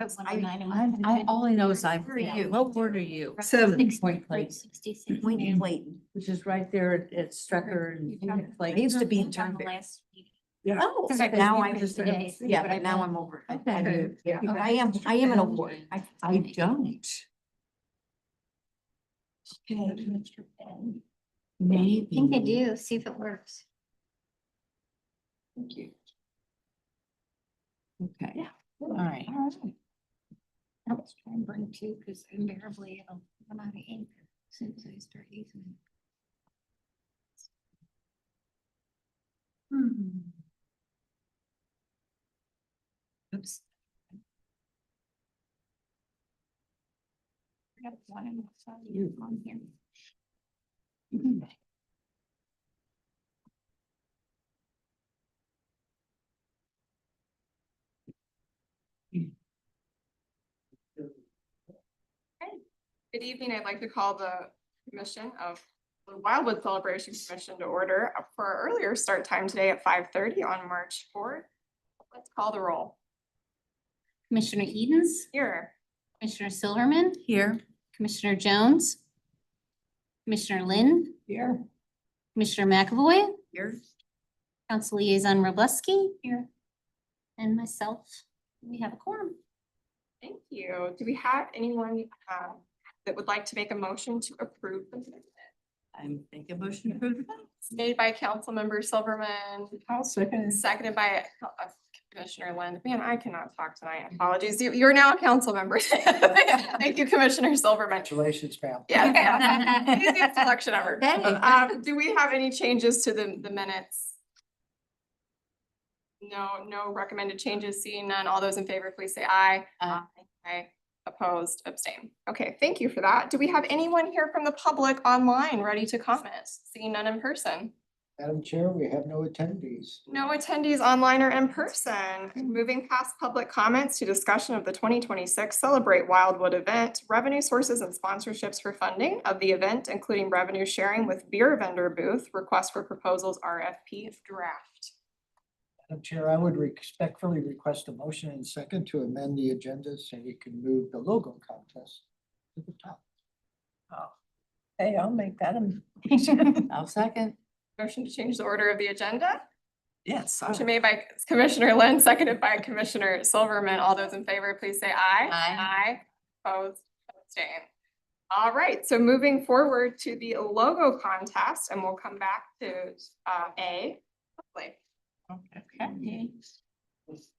All I know is what word are you? Point Place, Point Clayton. which is right there at Strecker and I used to be in town. Yeah. Oh, now I'm just, yeah, but now I'm over. Okay. Yeah, but I am an award. I don't. I think I do, see if it works. Thank you. Okay. Yeah. All right. Let's try and bring two, because invariably it'll run out of ink as soon as I start using it. Oops. I got one and you on here. Good evening. I'd like to call the commission of the Wildwood Celebration Commission to order for our earlier start time today at 5:30 on March 4th. Let's call the roll. Commissioner Edens, Here. Commissioner Silverman, Here. Commissioner Jones, Commissioner Lynn, Here. Commissioner McAvoy, Here. Council Liaison Robleski, here, and myself. We have a quorum. Thank you. Do we have anyone that would like to make a motion to approve the minutes? I'm thinking a motion to approve the minutes. Made by Councilmember Silverman, I'll second. seconded by Commissioner Lind. Man, I cannot talk tonight. Apologies. You're now a council member. Thank you, Commissioner Silverman. Congratulations, ma'am. Yeah. Easiest selection ever. Okay. Do we have any changes to the minutes? No recommended changes. Seeing none. All those in favor, please say aye. Aye. Opposed, abstain. Okay, thank you for that. Do we have anyone here from the public online ready to comment? Seeing none in person. Madam Chair, we have no attendees. No attendees online or in person. Moving past public comments to discussion of the 2026 Celebrate Wildwood event, revenue sources and sponsorships for funding of the event, including revenue sharing with beer vendor booth, request for proposals RFP draft. Madam Chair, I would respectfully request a motion and second to amend the agenda so you can move the logo contest to the top. Hey, I'll make that. I'll second. Motion to change the order of the agenda. Yes. Motion made by Commissioner Lynn, seconded by Commissioner Silverman. All those in favor, please say aye. Aye. Opposed, abstain. All right, so moving forward to the logo contest, and we'll come back to A. Hopefully. Okay.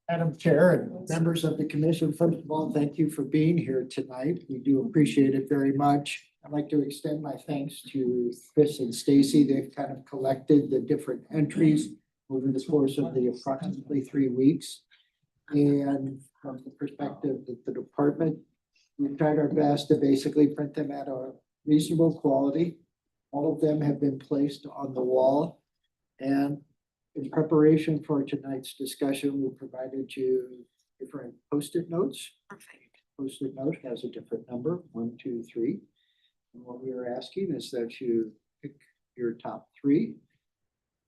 Madam Chair and members of the commission, first of all, thank you for being here tonight. We do appreciate it very much. I'd like to extend my thanks to Chris and Stacy. They've kind of collected the different entries over the course of the approximately 3 weeks. And from the perspective of the department, we've tried our best to basically print them at a reasonable quality. All of them have been placed on the wall. And in preparation for tonight's discussion, we provided you different Post-it notes. Perfect. Post-it note has a different number, 1, 2, 3. And what we are asking is that you pick your top 3.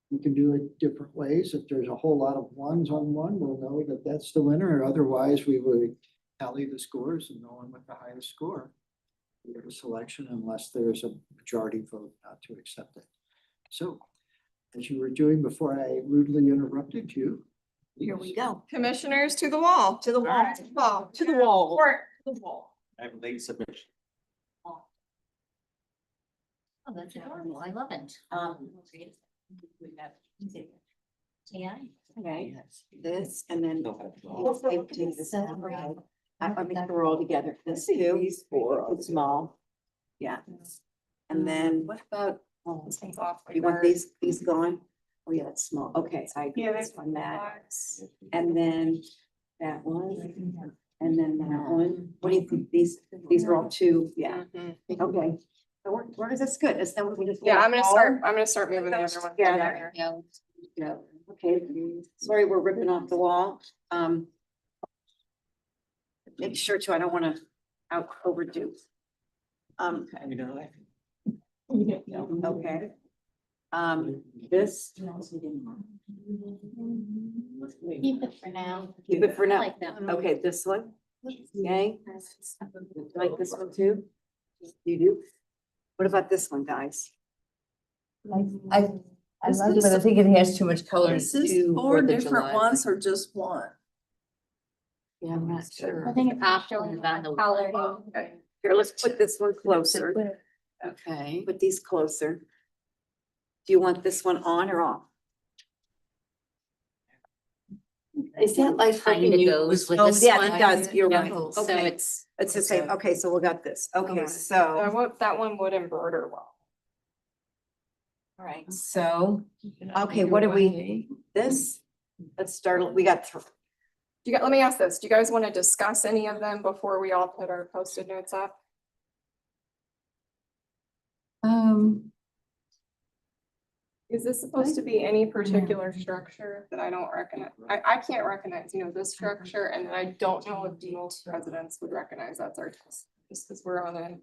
You can do it different ways. If there's a whole lot of ones on one, we'll know that that's the winner. Otherwise, we would tally the scores and the one with the highest score. We have a selection unless there's a majority vote not to accept it. So, as you were doing before I rudely interrupted you. Here we go. Commissioners to the wall. To the wall. All right, to the wall. To the wall. Or to the wall. I have a late submission. Oh, that's adorable. I love it. Yeah. Okay, this and then. No. I think they're all together. This two, these 4, it's small. Yeah. And then what about, This one's off. you want these gone? Oh, yeah, that's small. Okay, so I Yeah, this one, that, and then that one, and then that one. What do you think? These are all 2, yeah. Mhm. Okay. So where is this good? Is that what we just? Yeah, I'm gonna start moving the other one. Yeah. Yeah, okay, sorry, we're ripping off the wall. Make sure to, I don't wanna overdo. You know, I Okay. This, Keep it for now. keep it for I now. like that one. Okay, this one, Okay. Like this one too? You do? What about this one, guys? I love it, but I think it has too much color. Is this too, four for the different July ones thing. or just one? Yeah, I'm not sure. I think it's actually about the color. Here, let's put this one closer. Okay. Put these closer. Do you want this one on or off? Is that like Kinda freaking goes with Oh, this yeah, one. it does. You're Yeah, right. So Okay. it's, It's the same. Okay, so we got this. Okay, Okay. so, That one would embroider well. all right, so, okay, what do we, this? Let's start, we got three. Let me ask this, do you guys want to discuss any of them before we all put our post-it notes up? Is this supposed to be any particular structure that I don't recognize? I can't recognize, this structure, and I don't know if most residents would recognize that's our test, just because we're on a.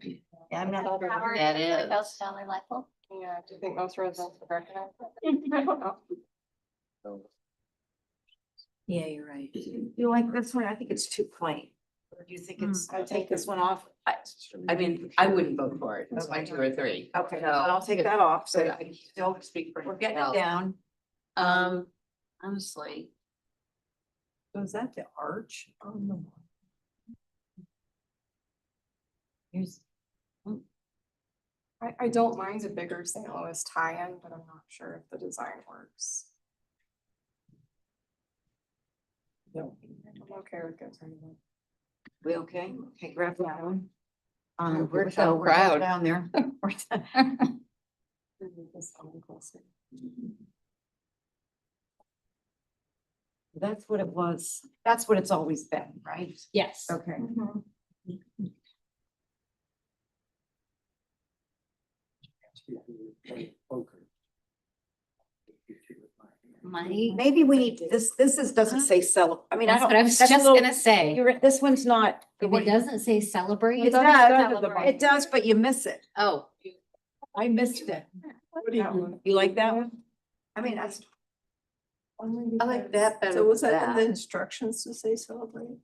Yeah, I'm not. that is. Those Stanley light bulb. Yeah, do you think most residents would recognize? It? I don't know. Yeah, you're right. You like this one? I think it's too plain. Or do you think it's, I'll take this one off? I mean, I wouldn't vote for it. It's my 2 or 3. Okay, I'll take that off, So so I don't speak for. we're getting it myself. down. Honestly. So is that the arch on the? Here's. I don't mind a bigger St. Louis tie-in, but I'm not sure if the design works. No. I'm okay with good. We okay? Okay, grab that one. We're so proud. Down there. That's what it was. That's what it's always been, right? Yes. Okay. Money. Maybe we need, doesn't say celebrate. I mean, I That's don't. what I was that's a just little- gonna say. This one's not. If it doesn't say celebrate. It does. It does, but you miss it. Oh, I missed it. What do you? You like that one? I mean, that's. I like that better. So was than that in the instructions to say celebrate?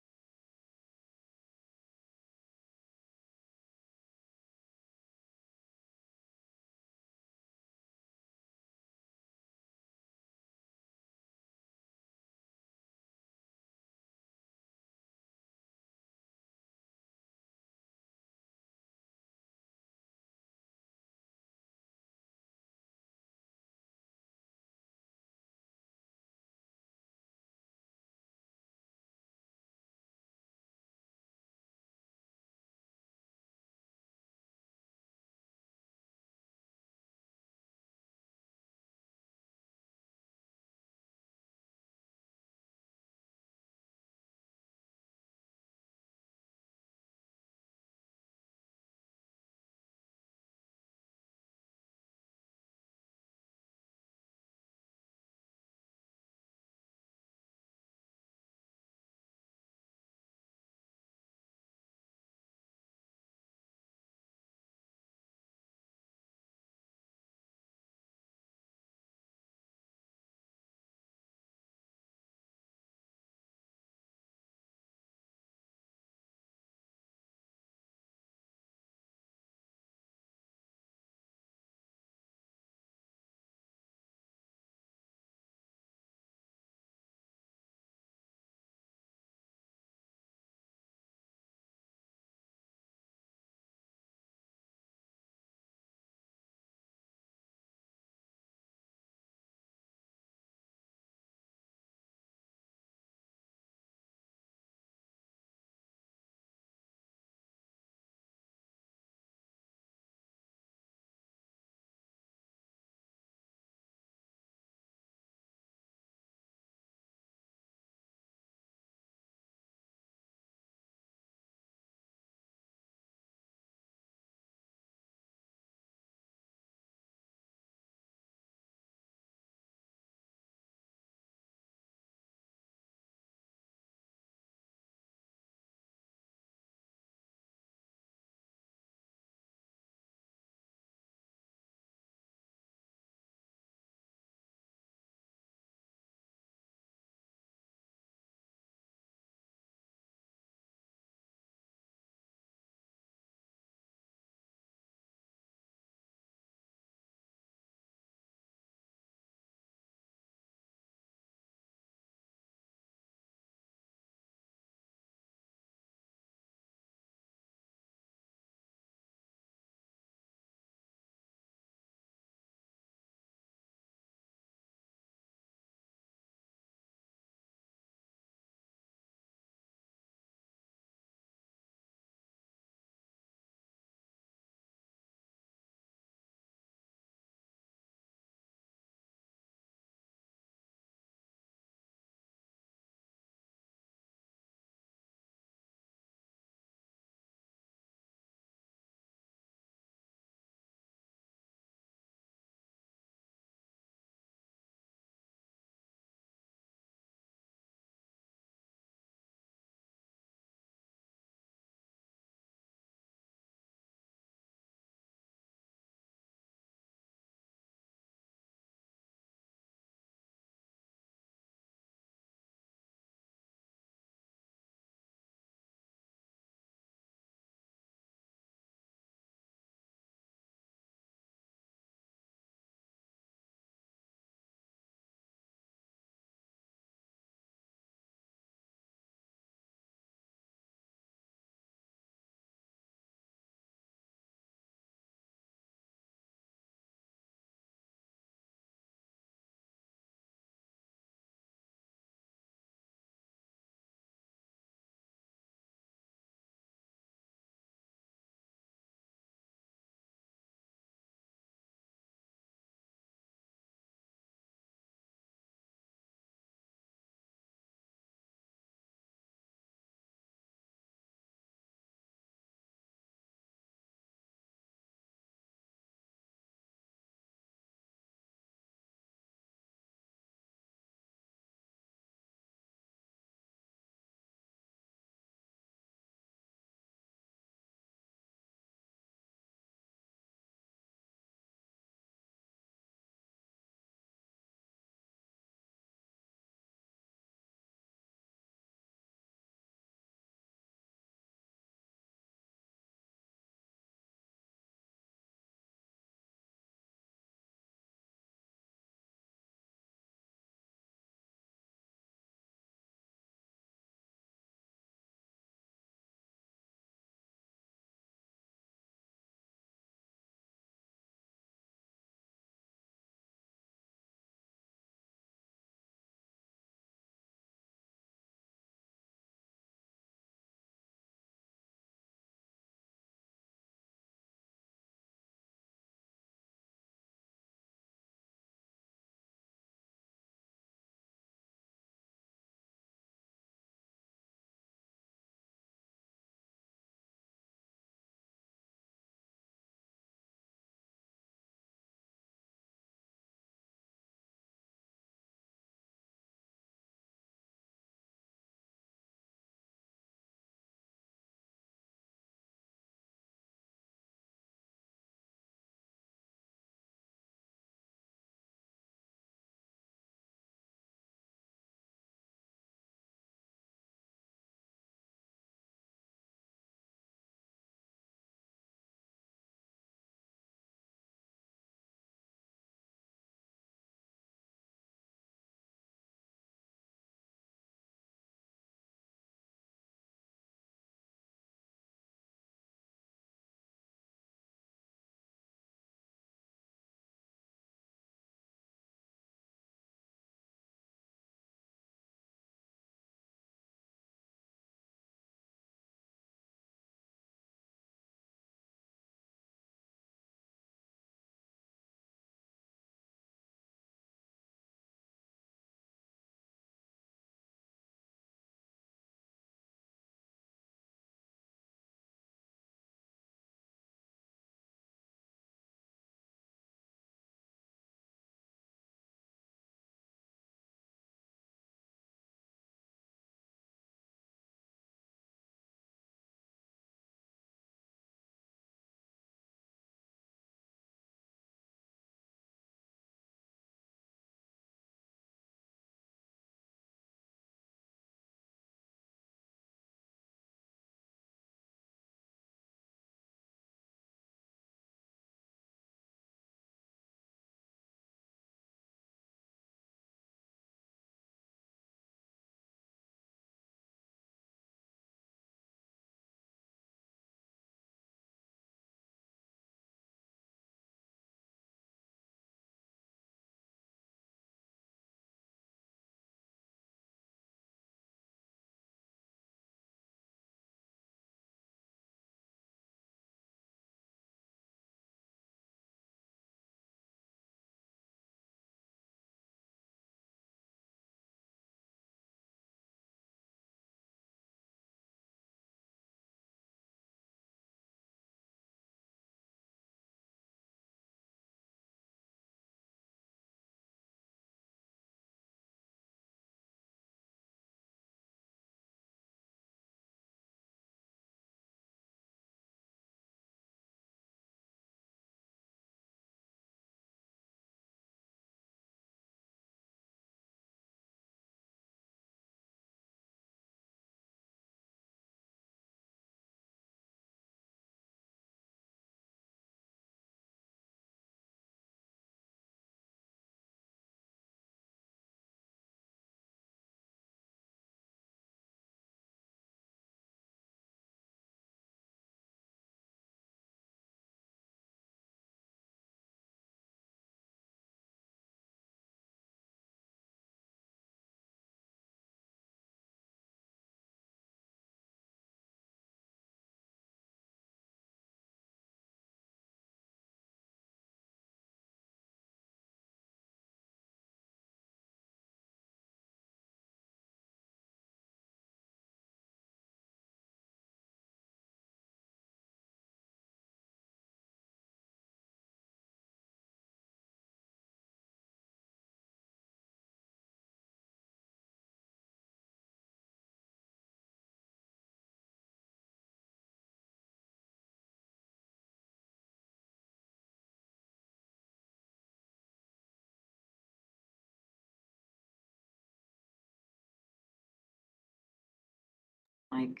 like.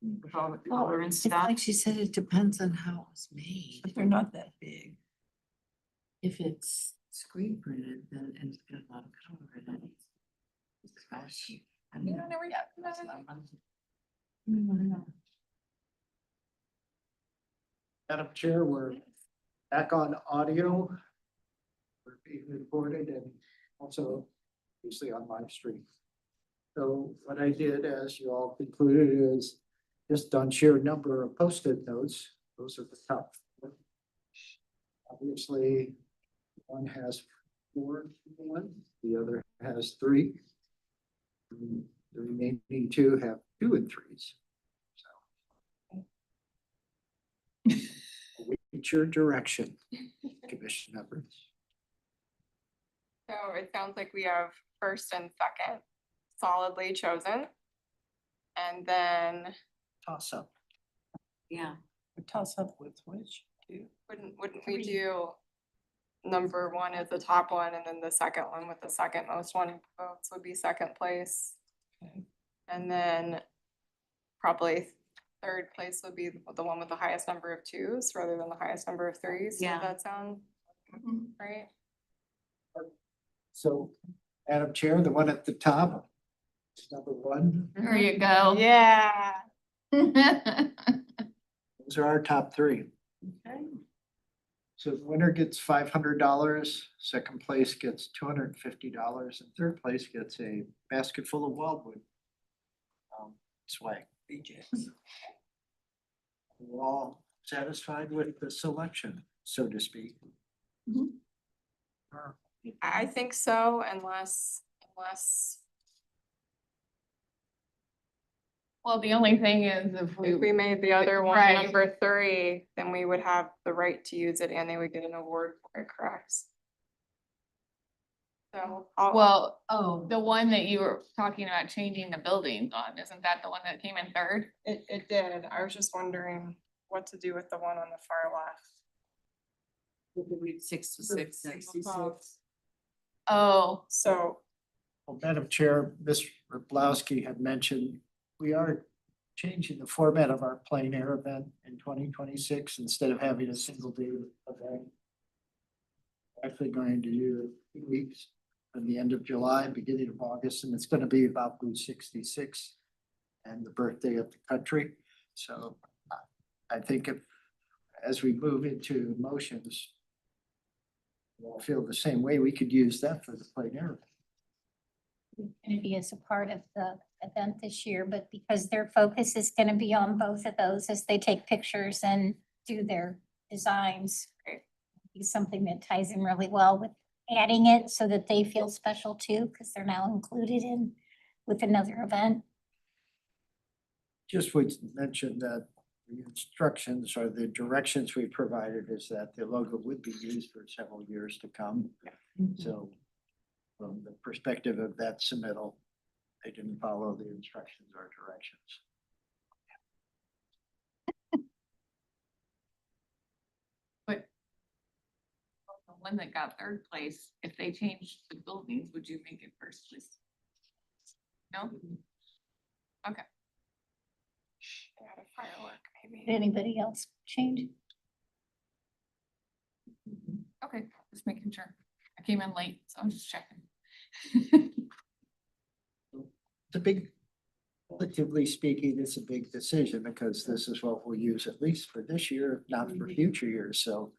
With all the Well, color and it's stuff, like she said, it depends on how it's made. But they're not that big. If it's screen printed, then it's got a lot of color in it. Gosh, I mean, never yet. Madam Chair, we're back on audio. We're being recorded and also obviously on live stream. So what I did, as you all concluded, is just on sheer number of Post-it notes. Those are the top. Obviously, one has 4, the other has 3. The remaining 2 have 2 and 3s. So. Await your direction, commission members. So it sounds like we have first and second solidly chosen. And then Toss up. Yeah, we toss up with which two? wouldn't we do number 1 is the top one and then the second one with the second most one votes would be second place. Okay. And then probably third place would be the one with the highest number of 2s rather than the highest number of 3s. Yeah. Does that sound right? So, Madam Chair, the one at the top is number 1. There you go. Yeah. Those are our top 3. Okay. So the winner gets $500, second place gets $250, and third place gets a basket full of Wildwood swag. BJ's. We're all satisfied with the selection, so to speak. I think so, unless Well, the only thing is if if we made the other one Right. number 3, then we would have the right to use it and they would get an award for it, correct? So, well, oh, the one that you were talking about changing the buildings on, isn't that the one that came in third? it did. I was just wondering what to do with the one on the far left. We could read 6 to 6. 66. Oh, So, Well, Madam Chair, Ms. Rablowski had mentioned, we are changing the format of our plein air event in 2026, instead of having a single day event. Actually going to do 2 weeks from the end of July, beginning of August, and it's going to be about Route 66 and the birthday of the country. So I think if, as we move into motions, we'll feel the same way, we could use that for the plein air. Gonna be as a part of the event this year, but because their focus is gonna be on both of those as they take pictures and do their designs. Be something that ties in really well with adding it so that they feel special too, because they're now included in with another event. Just would mention that the instructions or the directions we provided is that the logo would be used for several years to come. So from the perspective of that submittal, they didn't follow the instructions or directions. but the one that got third place, if they changed the buildings, would you make it first place? No? Okay. add a firework maybe. Did anybody else change? Okay, just making sure. I came in late, so I'm just checking. It's a big, relatively speaking, it's a big decision because this is what we'll use at least for this year, if not for future years. So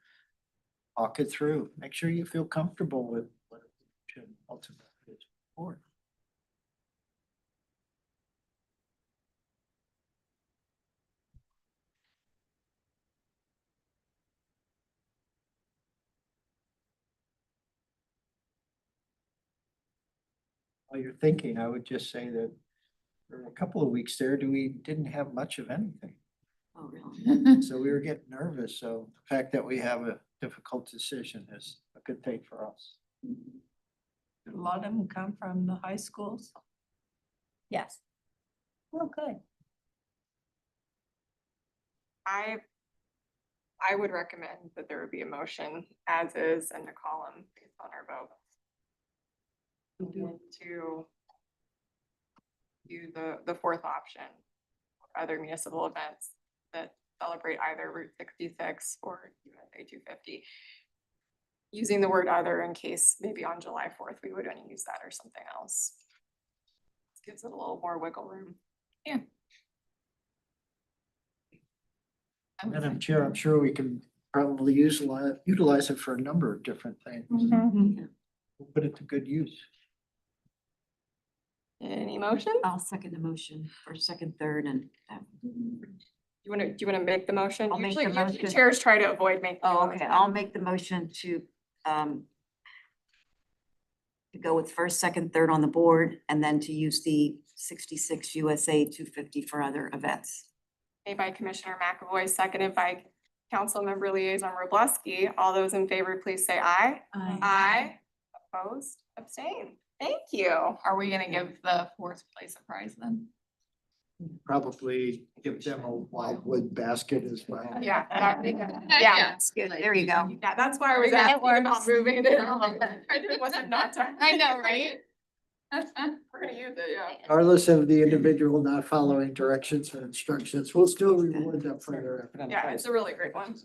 talk it through. Make sure you feel comfortable with what it should ultimately is for. While you're thinking, I would just say that for a couple of weeks there, we didn't have much of anything. oh, really? So we were getting nervous. So the fact that we have a difficult decision is a good thing for us. A lot of them come from the high schools. Yes. Oh, good. I would recommend that there would be a motion as is and a column based on our vote. To do the fourth option. Other municipal events that celebrate either Route 66 or USA 250. Using the word other in case maybe on July 4th, we would only use that or something else. Gives it a little more wiggle room. Madam Chair, I'm sure we can probably utilize it for a number of different things. Mm-hmm. We'll put it to good use. Any motion? I'll second the motion for second, third, and. Do you wanna make the motion? I'll make the Usually motion. chairs try to avoid making. Oh, the okay, motion. I'll make the motion to go with first, second, third on the board, and then to use the 66 USA 250 for other events. Made by Commissioner McAvoy, seconded by Councilmember Liaison Robleski. All those in favor, please say aye. Aye. Opposed, abstain. Thank you. Are we gonna give the fourth place a prize then? Probably give them a Wildwood basket as well. Yeah, that'd be good. Yeah, That's good, there you go. yeah, that's why I was That asking about works. moving it. I didn't want it not to. I know, right? We're gonna use it, yeah. Regardless of the individual not following directions or instructions, we'll still reward them for their effort. Yeah, it's a really great one.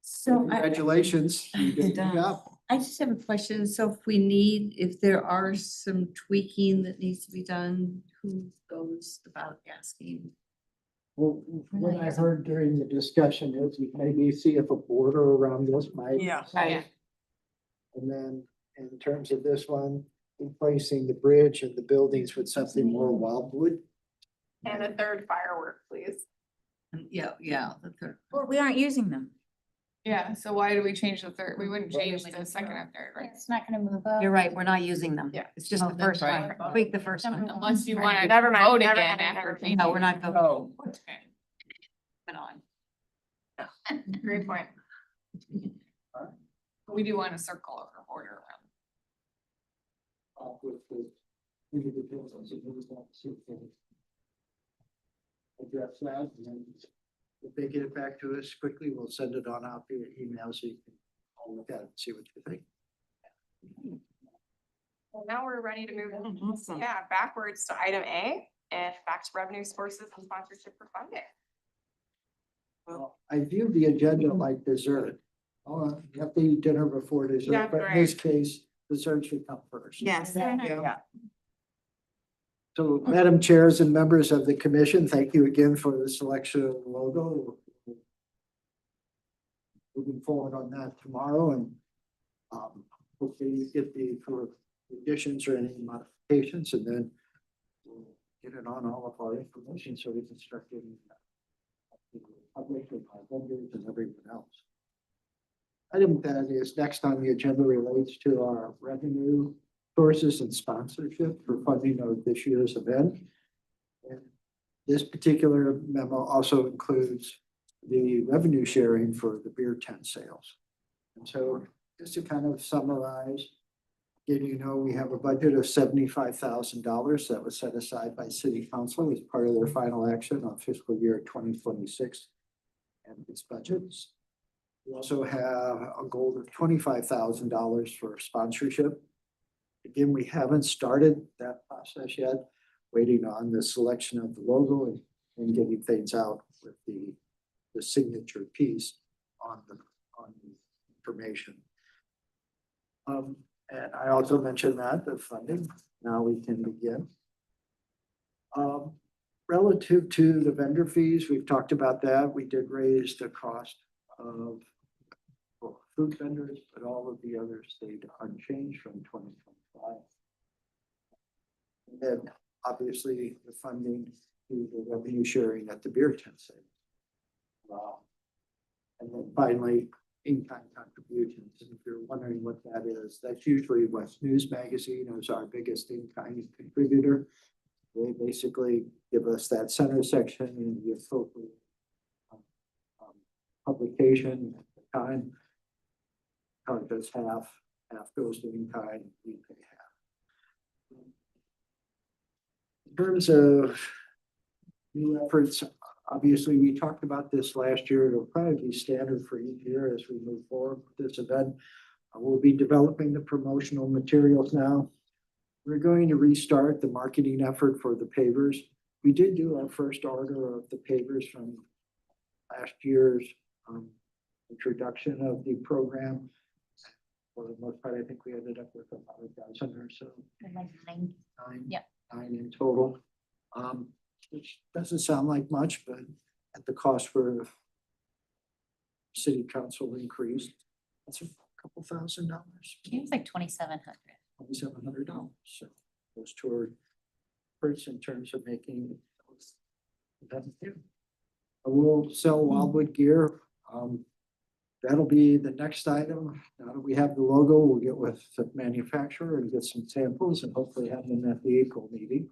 So Congratulations. You did a good job. I just have a question. So if there are some tweaking that needs to be done, who goes about asking? Well, what I heard during the discussion is you maybe see if a border around this might. Yeah. And then in terms of this one, replacing the bridge and the buildings with something more Wildwood. And a third firework, please. Yeah, the third. Well, we aren't using them. Yeah, so why do we change the third? We wouldn't change the second and third, right? It's not gonna move up. You're right, we're not using them. Yeah. It's just Oh, the that's first one, right. tweak the first one. Unless you wanna Never mind, vote never again mind, after never changing. No, we're not voting. Oh, Okay. Moving on. Great point. We do want a circle over border around. Address that, and then if they get it back to us quickly, we'll send it on out via email so you can all look at it and see what you think. Well, now we're ready to move, Awesome. backwards to item A and back to revenue sources and sponsorship for funding. Well, I view the agenda like dessert. Oh, you have to eat dinner before Yeah, dessert, but in this case, dessert should come first. Yes, thank you. So, Madam Chairs and members of the commission, thank you again for the selection of the logo. Moving forward on that tomorrow, and hopefully you get the for additions or any modifications, and then we'll get it on all of our information so we can start getting the public and our vendors and everyone else. Item that is next on the agenda relates to our revenue sources and sponsorship for funding of this year's event. And this particular memo also includes the revenue sharing for the beer tent sales. And so just to kind of summarize, we have a budget of $75,000 that was set aside by City Council as part of their final action on fiscal year 2026 and its budgets. We also have a goal of $25,000 for sponsorship. Again, we haven't started that process yet, waiting on the selection of the logo and getting things out with the signature piece on the information. And I also mentioned that the funding, now we can begin. Relative to the vendor fees, we've talked about that. We did raise the cost of food vendors, but all of the others stayed unchanged from 2025. And then obviously the funding to the revenue sharing at the beer tent sale. And then finally, in-kind contributions. And if you're wondering what that is, that's usually West News Magazine is our biggest in-kind contributor. They basically give us that center section and the appropriate publication at the time. Does half goes to in-kind, we pay half. In terms of new efforts, obviously, we talked about this last year. It'll probably be standard for each year as we move forward with this event. We'll be developing the promotional materials now. We're going to restart the marketing effort for the pavers. We did do our first order of the pavers from last year's introduction of the program. For the most part, I think we ended up with about a dozen or so. Like 9. Nine. Yep. 9 in total. Which doesn't sound like much, but at the cost for city council increase, that's a couple $1,000. Seems like 2,700. $2,700. So goes toward efforts in terms of making those. We'll sell Wildwood gear. That'll be the next item. Now that we have the logo, we'll get with the manufacturer and get some samples and hopefully have them at the April meeting.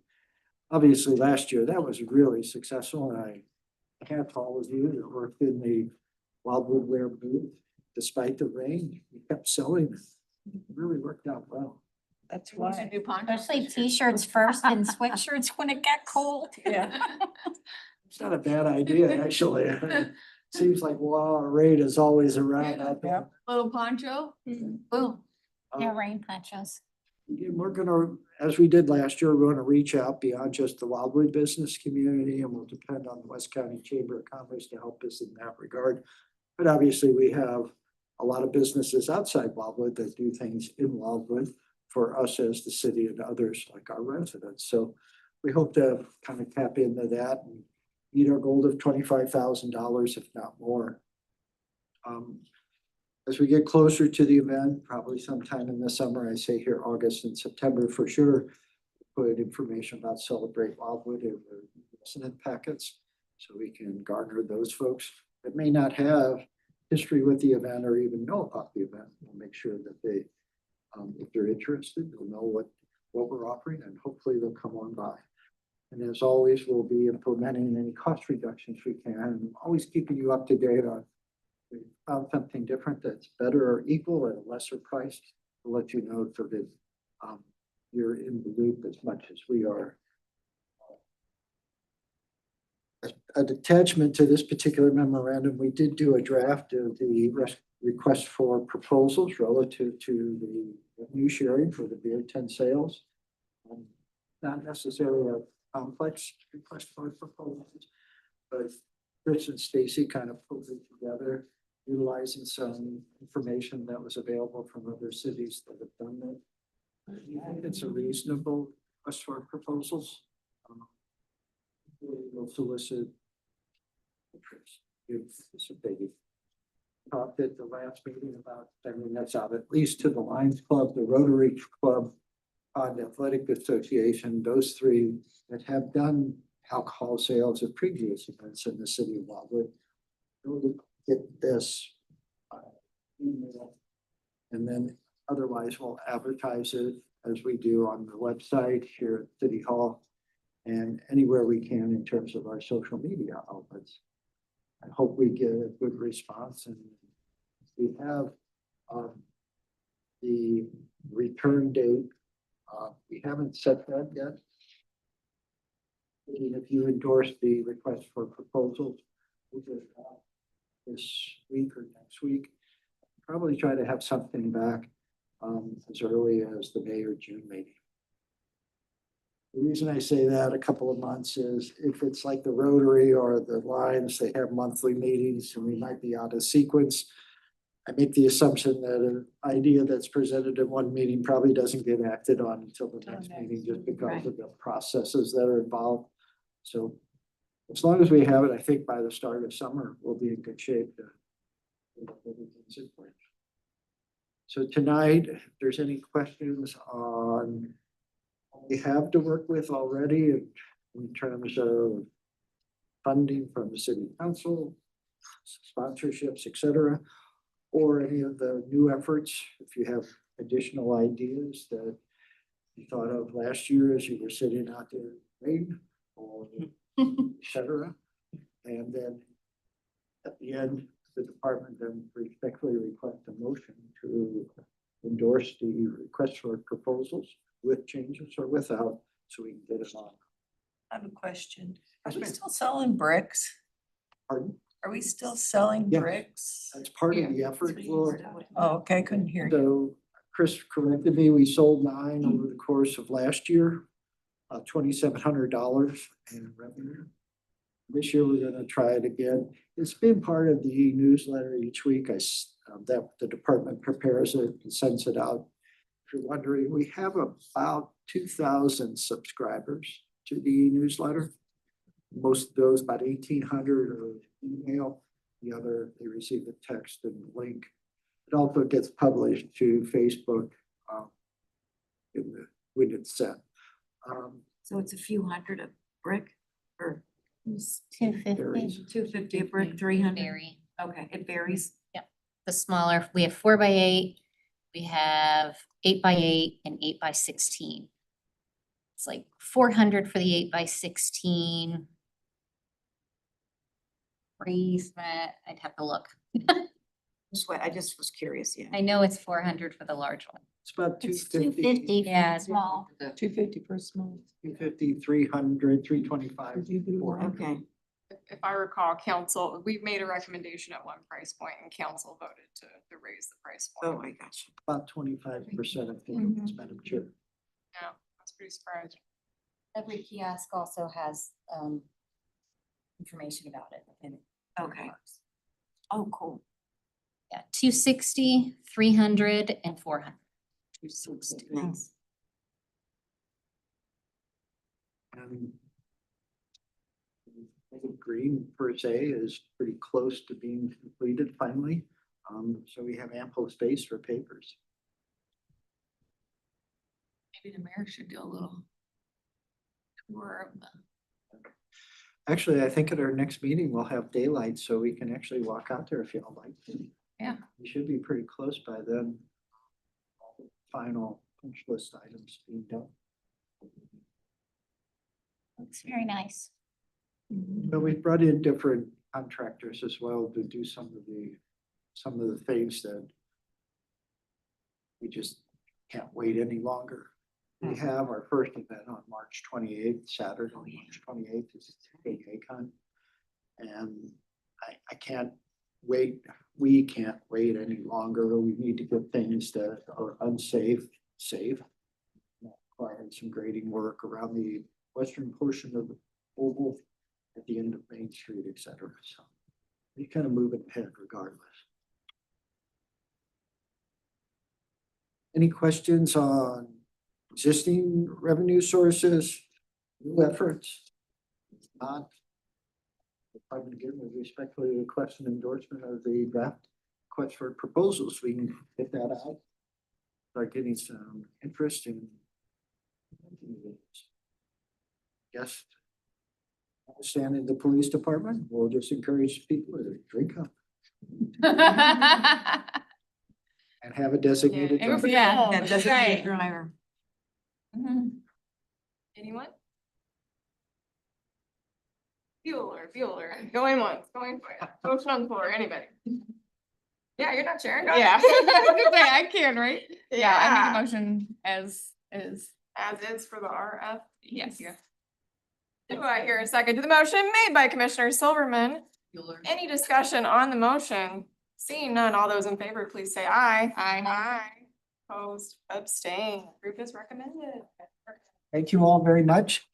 Obviously, last year, that was really successful, and I can't all of you that worked in the Wildwood wear booth. Despite the rain, we kept selling it. It really worked out well. That's We should do ponchos Especially this year. t-shirts first and sweatshirts when it got cold. Yeah. It's not a bad idea, actually. Seems like, wow, rain is always around out there. Little poncho, boom. Yeah, rain ponchos. Again, we're gonna, as we did last year, we're gonna reach out beyond just the Wildwood business community, and we'll depend on the West County Chamber of Commerce to help us in that regard. But obviously, we have a lot of businesses outside Wildwood that do things in Wildwood for us as the city and others like our residents. So we hope to kind of tap into that and meet our goal of $25,000, if not more. As we get closer to the event, probably sometime in the summer, I say here August and September for sure, put information about Celebrate Wildwood in the resident packets so we can garner those folks that may not have history with the event or even know about the event. We'll make sure that they, if they're interested, they'll know what we're offering, and hopefully they'll come on by. And as always, we'll be implementing any cost reductions we can, and always keeping you up to date on if we found something different that's better or equal at a lesser price. We'll let you know so that you're in the loop as much as we are. A detachment to this particular memorandum, we did do a draft of the request for proposals relative to the revenue sharing for the beer tent sales. Not necessarily a complex request for proposals, but Chris and Stacy kind of pulled it together, utilizing some information that was available from other cities that have done that. I think it's a reasonable request for proposals. We'll solicit interest if participating. Talked at the last meeting about, I mean, that's out at least to the Lions Club, the Rotary Club, the Athletic Association, those three that have done alcohol sales at previous events in the city of Wildwood. We'll get this email, and then otherwise we'll advertise it as we do on the website here at City Hall and anywhere we can in terms of our social media outlets. I hope we get a good response, and we have the return date. We haven't set that yet. If you endorse the request for proposals, we'll get this week or next week. Probably try to have something back as early as the May or June meeting. The reason I say that a couple of months is if it's like the Rotary or the Lions, they have monthly meetings and we might be out of sequence. I make the assumption that an idea that's presented in one meeting probably doesn't get acted on until the next meeting just because of the processes that are involved. So as long as we have it, I think by the start of summer, we'll be in good shape to get everything's in place. So tonight, if there's any questions on what we have to work with already in terms of funding from the city council, sponsorships, etc., or any of the new efforts, if you have additional ideas that you thought of last year as you were sitting out there in the rain, or etc. And then at the end, the department then respectfully request a motion to endorse the request for proposals with changes or without, so we can get it on. I have a question. Are Yes, we ma'am. still selling bricks? Pardon? Are we still selling Yeah. bricks? That's part of the effort. Well, Oh, okay, I couldn't hear you. so Chris corrected me, we sold 9 over the course of last year, $2,700 in revenue. This year, we're gonna try it again. It's been part of the newsletter each week. That the department prepares it and sends it out. If you're wondering, we have about 2,000 subscribers to the newsletter. Most of those, about 1,800 are email. The other, they receive a text and a link. It also gets published to Facebook when it's sent. So it's a few hundred a brick or 250. varies. 250 a brick, 300? Vary. Okay, it varies. The smaller, we have 4x8, we have 8x8 and 8x16. It's like 400 for the 8x16. Basement, I'd have to look. I just was curious, yeah. I know it's 400 for the large one. It's about It's 250, 250 for Yeah, the small. 250 per small. 250, 300, 325. Okay, If I recall, council, we made a recommendation at one price point and council voted to raise the price oh, point. I got you. About 25% of payments, Madam Chair. Yeah, that's pretty surprising. Every kiosk also has information about it. And Okay. Oh, cool. Yeah, 260, 300 and 400. 260. Nice. And I think green per se is pretty close to being completed finally. So we have ample space for papers. Maybe the mayor should do a little tour of the. Actually, I think at our next meeting, we'll have daylight so we can actually walk out there if y'all like to. Yeah. We should be pretty close by then. All the final punch list items being done. Looks very nice. But we brought in different contractors as well to do some of the things that we just can't wait any longer. We have our first event on March 28th, Saturday, March 28th is KCON. And I can't wait, we can't wait any longer. We need to get things that are unsafe, safe. Requiring some grading work around the western portion of the oval at the end of Main Street, et cetera. So we kind of moving ahead regardless. Any questions on existing revenue sources, new efforts? Not. Department again, we respectfully request an endorsement of the draft request for proposals. We can get that out. Start getting some interest in. Yes. Understanding the police department, we'll just encourage people to drink up and have a designated Yeah, it would driver. be Yeah, cool, That that's doesn't right. need a driver. Mhm. Anyone? Bueller, going once, going twice, motion on the floor, anybody? Yeah, you're not sharing? Yeah. I can, right? Yeah, I Yeah. make a motion as is. As is for the RF. Yes. Do I hear a second to the motion made by Commissioner Silverman? Any discussion on the motion? Seeing none, all those in favor, please say aye. Aye. Opposed, abstain, group is recommended. Thank you all very much.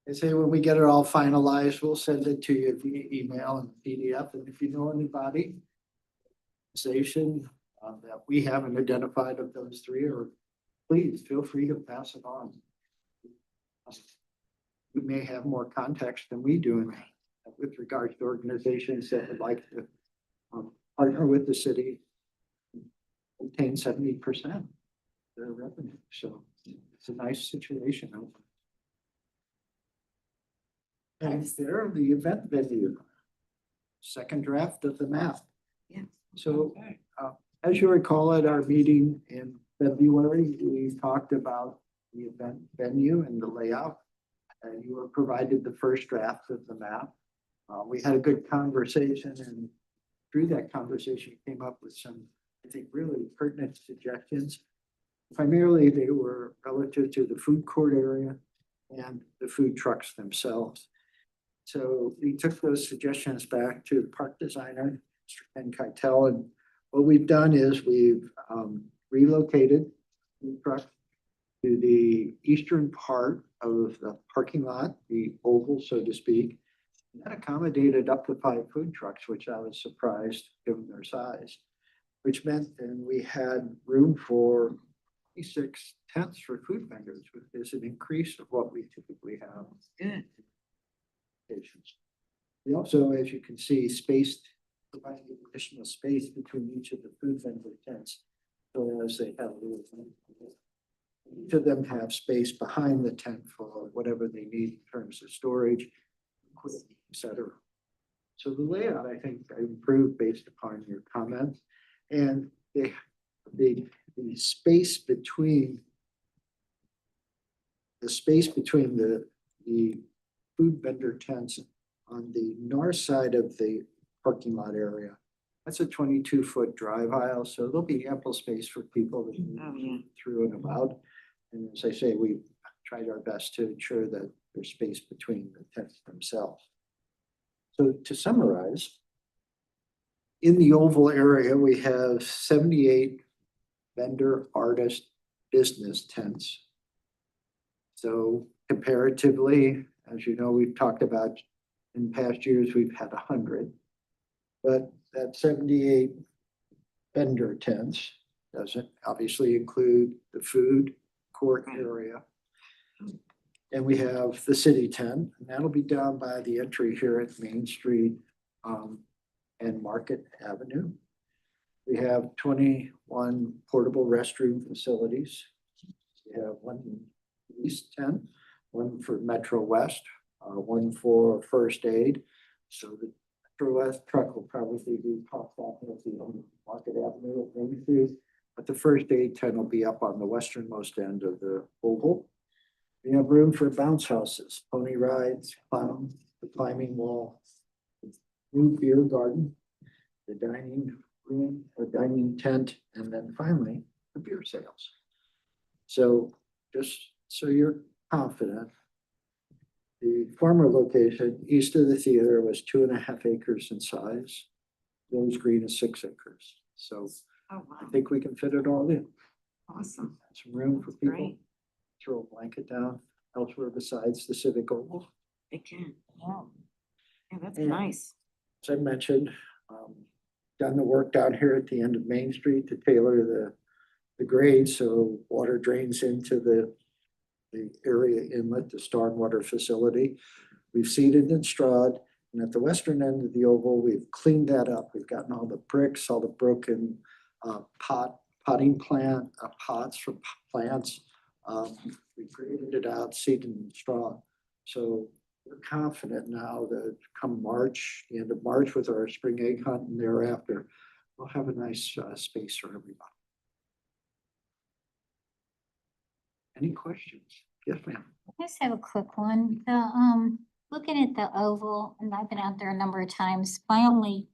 I say when we get it all finalized, we'll send it to you via email and PDF, and if you know anybody. Station that we haven't identified of those three, or please feel free to pass it on. We may have more context than we do with regards to organizations that would like to partner with the city. Obtain 70% their revenue, so it's a nice situation. And there, the event venue. Second draft of the map. Yeah. So, as you recall at our meeting in February, we talked about the event venue and the layout. And you were provided the first draft of the map. We had a good conversation, and through that conversation came up with some, I think, really pertinent suggestions. Primarily, they were relative to the food court area and the food trucks themselves. So we took those suggestions back to the park designer, Mr. Ken Keitel, and what we've done is we've relocated food truck to the eastern part of the parking lot, the oval, so to speak. That accommodated up to 5 food trucks, which I was surprised given their size, which meant then we had room for 6 tents for food vendors, which is an increase of what we typically have. Good. Locations. We also, as you can see, providing additional space between each of the food vendor tents. So as they have, each of them have space behind the tent for whatever they need in terms of storage, equipment, et cetera. So the layout, I think, I improved based upon your comments. And the space between the food vendor tents on the north side of the parking lot area, that's a 22-foot drive aisle, so there'll be ample space for people to move through and about. And as I say, we tried our best to ensure that there's space between the tents themselves. So to summarize, in the oval area, we have 78 vendor, artist, business tents. So comparatively, as you know, we've talked about in past years, we've had 100. But that 78 vendor tents doesn't obviously include the food court area. And we have the city tent, and that'll be down by the entry here at Main Street and Market Avenue. We have 21 portable restroom facilities. We have 1 East tent, 1 for Metro West, 1 for first aid. So the Metro West truck will probably be parked out at the Market Avenue at Main Street, but the first aid tent will be up on the westernmost end of the oval. We have room for bounce houses, pony rides, the climbing wall, new beer garden, the dining room or dining tent, and then finally the beer sales. So just so you're confident, the former location east of the theater was 2.5 acres in size. Village Green is 6 acres. So I think we can fit it all in. Awesome. Some room for people. Great. Throw a blanket down elsewhere besides the civic oval. They can. Wow. Yeah, that's And nice. As I mentioned, done the work down here at the end of Main Street to tailor the grade so water drains into the area inlet, the stormwater facility. We've seeded and strawed, and at the western end of the oval, we've cleaned that up. We've gotten all the bricks, all the broken potting plant pots from plants. We graded it out, seeded and straw. So we're confident now that come March, the end of March with our spring egg hunt and thereafter, we'll have a nice space for everybody. Any questions? Yes, ma'am. I just have a quick one. Looking at the oval, and I've been out there a number of times, my only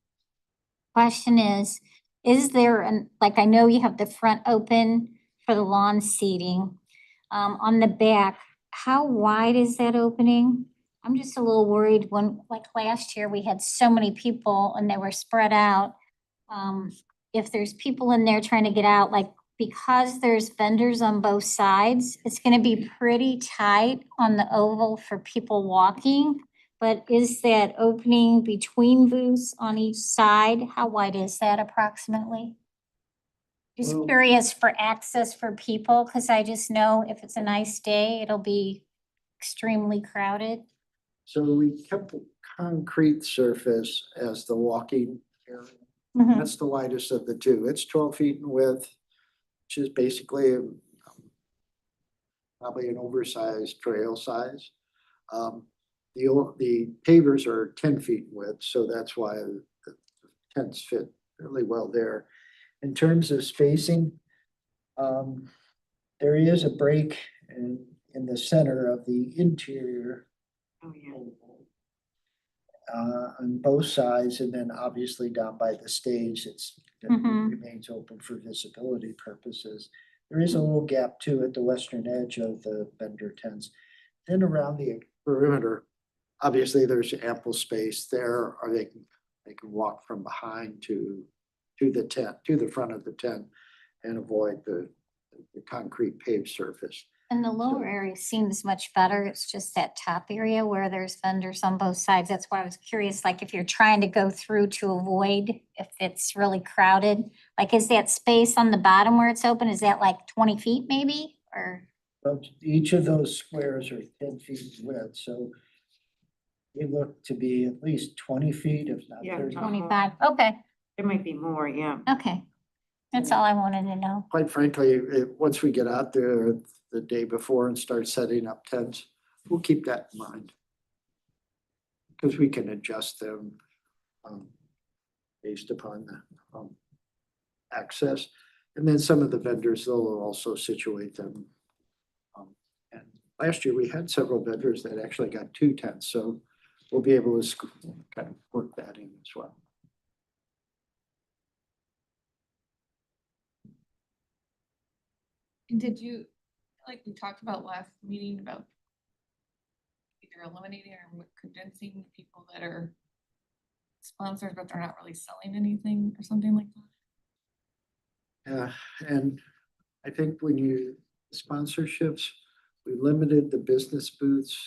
question is there like, I know you have the front open for the lawn seating. On the back, how wide is that opening? I'm just a little worried when, like last year, we had so many people and they were spread out. If there's people in there trying to get out, like, because there's vendors on both sides, it's gonna be pretty tight on the oval for people walking. But is that opening between booths on each side? How wide is that approximately? Just Well- curious for access for people, because I just know if it's a nice day, it'll be extremely crowded. So we kept the concrete surface as the walking area. Mhm. That's the widest of the two. It's 12 feet in width, which is basically probably an oversized trail size. The pavers are 10 feet in width, so that's why the tents fit really well there. In terms of spacing, there is a break in the center of the interior Oh, yeah. on both sides, and then obviously down by the stage, it Mhm. remains open for visibility purposes. There is a little gap too at the western edge of the vendor tents. Then around the perimeter, obviously there's ample space there, or they can walk from behind to the tent, to the front of the tent. and avoid the concrete paved surface. And the lower area seems much better. It's just that top area where there's vendors on both sides. That's why I was curious, like if you're trying to go through to avoid if it's really crowded, like is that space on the bottom where it's open, is that like 20 feet maybe? Or, But each of those squares are 10 feet width, so they look to be at least 20 feet, if not Yeah. 30. 25, okay, There might be more, yeah. okay. That's all I wanted to know. Quite frankly, once we get out there the day before and start setting up tents, we'll keep that in mind. Because we can adjust them based upon the access. And then some of the vendors, they'll also situate them. And last year, we had several vendors that actually got 2 tents, so we'll be able to kind of work that in as well. And did you, like we talked about last meeting about either eliminating or condensing people that are sponsors, but they're not really selling anything or something like that? And I think when you sponsorships, we limited the business booths